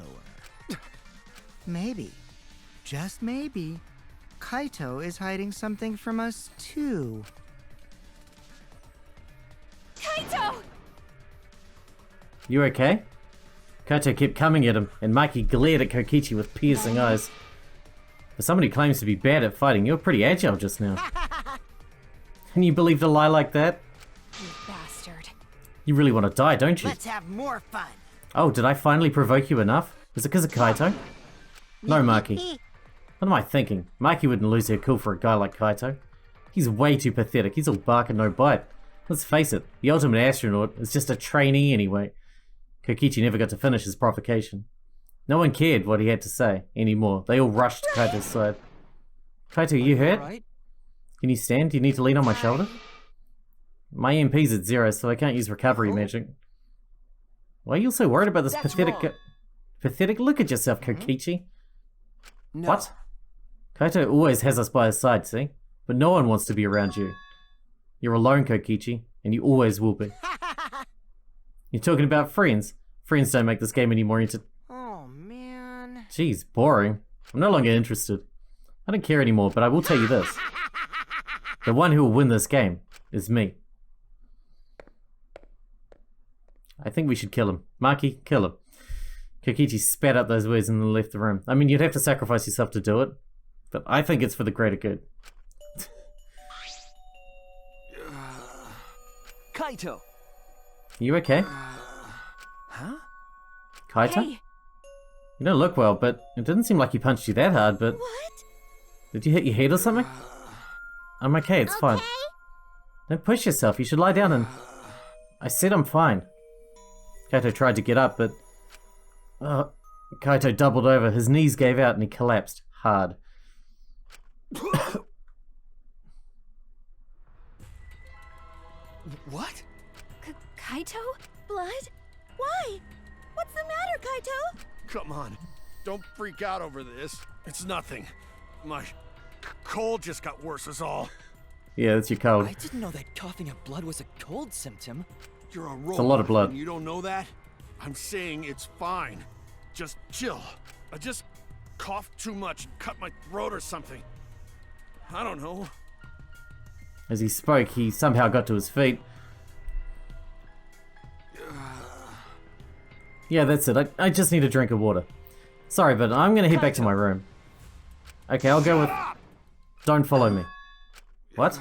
Maybe, just maybe, Kaito is hiding something from us too. Kaito! You okay? Kaito kept coming at him, and Maki glared at Kokichi with piercing eyes. For somebody who claims to be bad at fighting, you're pretty agile just now. And you believed a lie like that? You bastard. You really want to die, don't you? Let's have more fun. Oh, did I finally provoke you enough? Is it because of Kaito? No, Maki. What am I thinking? Maki wouldn't lose her cool for a guy like Kaito. He's way too pathetic. He's all bark and no bite. Let's face it, the ultimate astronaut is just a trainee anyway. Kokichi never got to finish his provocation. No one cared what he had to say anymore. They all rushed to Kaito's side. Kaito, are you hurt? Right? Can you stand? Do you need to lean on my shoulder? My EMP's at 0, so I can't use recovery magic. Why are you so worried about this pathetic... Pathetic? Look at yourself, Kokichi. No. What? Kaito always has us by his side, see? But no one wants to be around you. You're alone, Kokichi, and you always will be. You're talking about friends. Friends don't make this game any more Oh, man. Jeez, boring. I'm no longer interested. I don't care anymore, but I will tell you this. The one who will win this game is me. I think we should kill him. Maki, kill him. Kokichi spat out those words and then left the room. I mean, you'd have to sacrifice yourself to do it, but I think it's for the greater good. Kaito! You okay? Huh? Kaito? Hey, You don't look well, but it didn't seem like he punched you that hard, but... What? Did you hit your head or something? I'm okay, it's fine. Don't push yourself, you should lie down and... I said I'm fine. Kaito tried to get up, but... Kaito doubled over, his knees gave out and he collapsed hard. What? Kaito? Blood? Why? What's the matter, Kaito? Come on. Don't freak out over this. It's nothing. My cold just got worse is all. Yeah, that's your cold. I didn't know that coughing up blood was a cold symptom. You're a robot. It's a lot of blood. And you don't know that? I'm saying it's fine. Just chill. I just coughed too much and cut my throat or something. I don't know. As he spoke, he somehow got to his feet. Yeah, that's it. I just need a drink of water. Sorry, but I'm gonna head back to my room. Okay, I'll go with... Don't follow me. What?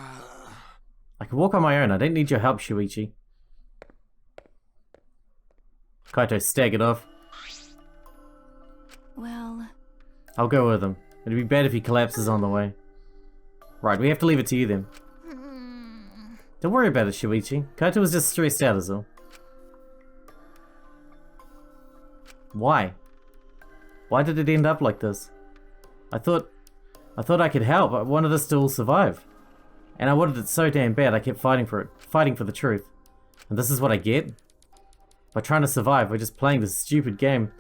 I can walk on my own. I don't need your help, Shuichi. Kaito staggered off. Well, I'll go with him. It'd be bad if he collapses on the way. Right, we have to leave it to you then. Don't worry about it, Shuichi. Kaito was just stressed out is all. Why? Why did it end up like this? I thought I could help. I wanted us to all survive. And I wanted it so damn bad I kept fighting for it. Fighting for the truth. And this is what I get? By trying to survive, we're just playing this stupid game.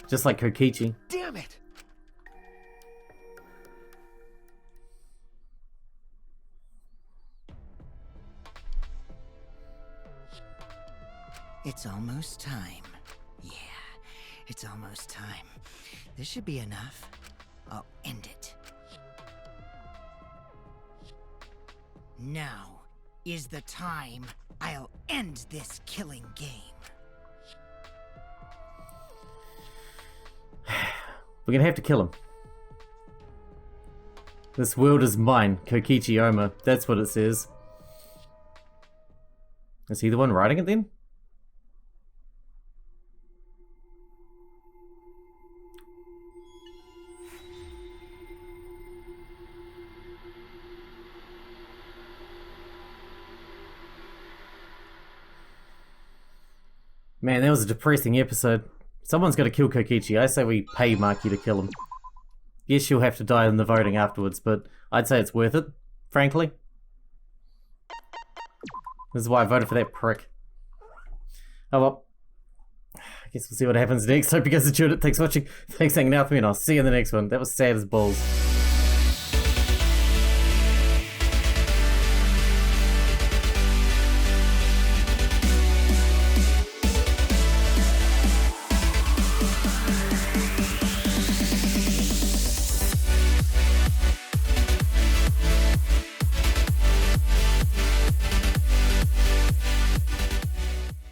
Just like Kokichi. Damn it! It's almost time. Yeah, it's almost time. This should be enough. I'll end it. Now is the time I'll end this killing game. We're gonna have to kill him. This world is mine, Kokichi Oma. That's what it says. Is he the one writing it then? Man, that was a depressing episode. Someone's got to kill Kokichi. I say we pay Maki to kill him. Yes, she'll have to die in the voting afterwards, but I'd say it's worth it, frankly. This is why I voted for that prick. Oh well. I guess we'll see what happens next. Hope you guys enjoyed it. Thanks for watching. Thanks for hanging out with me, and I'll see you in the next one. That was sad as balls.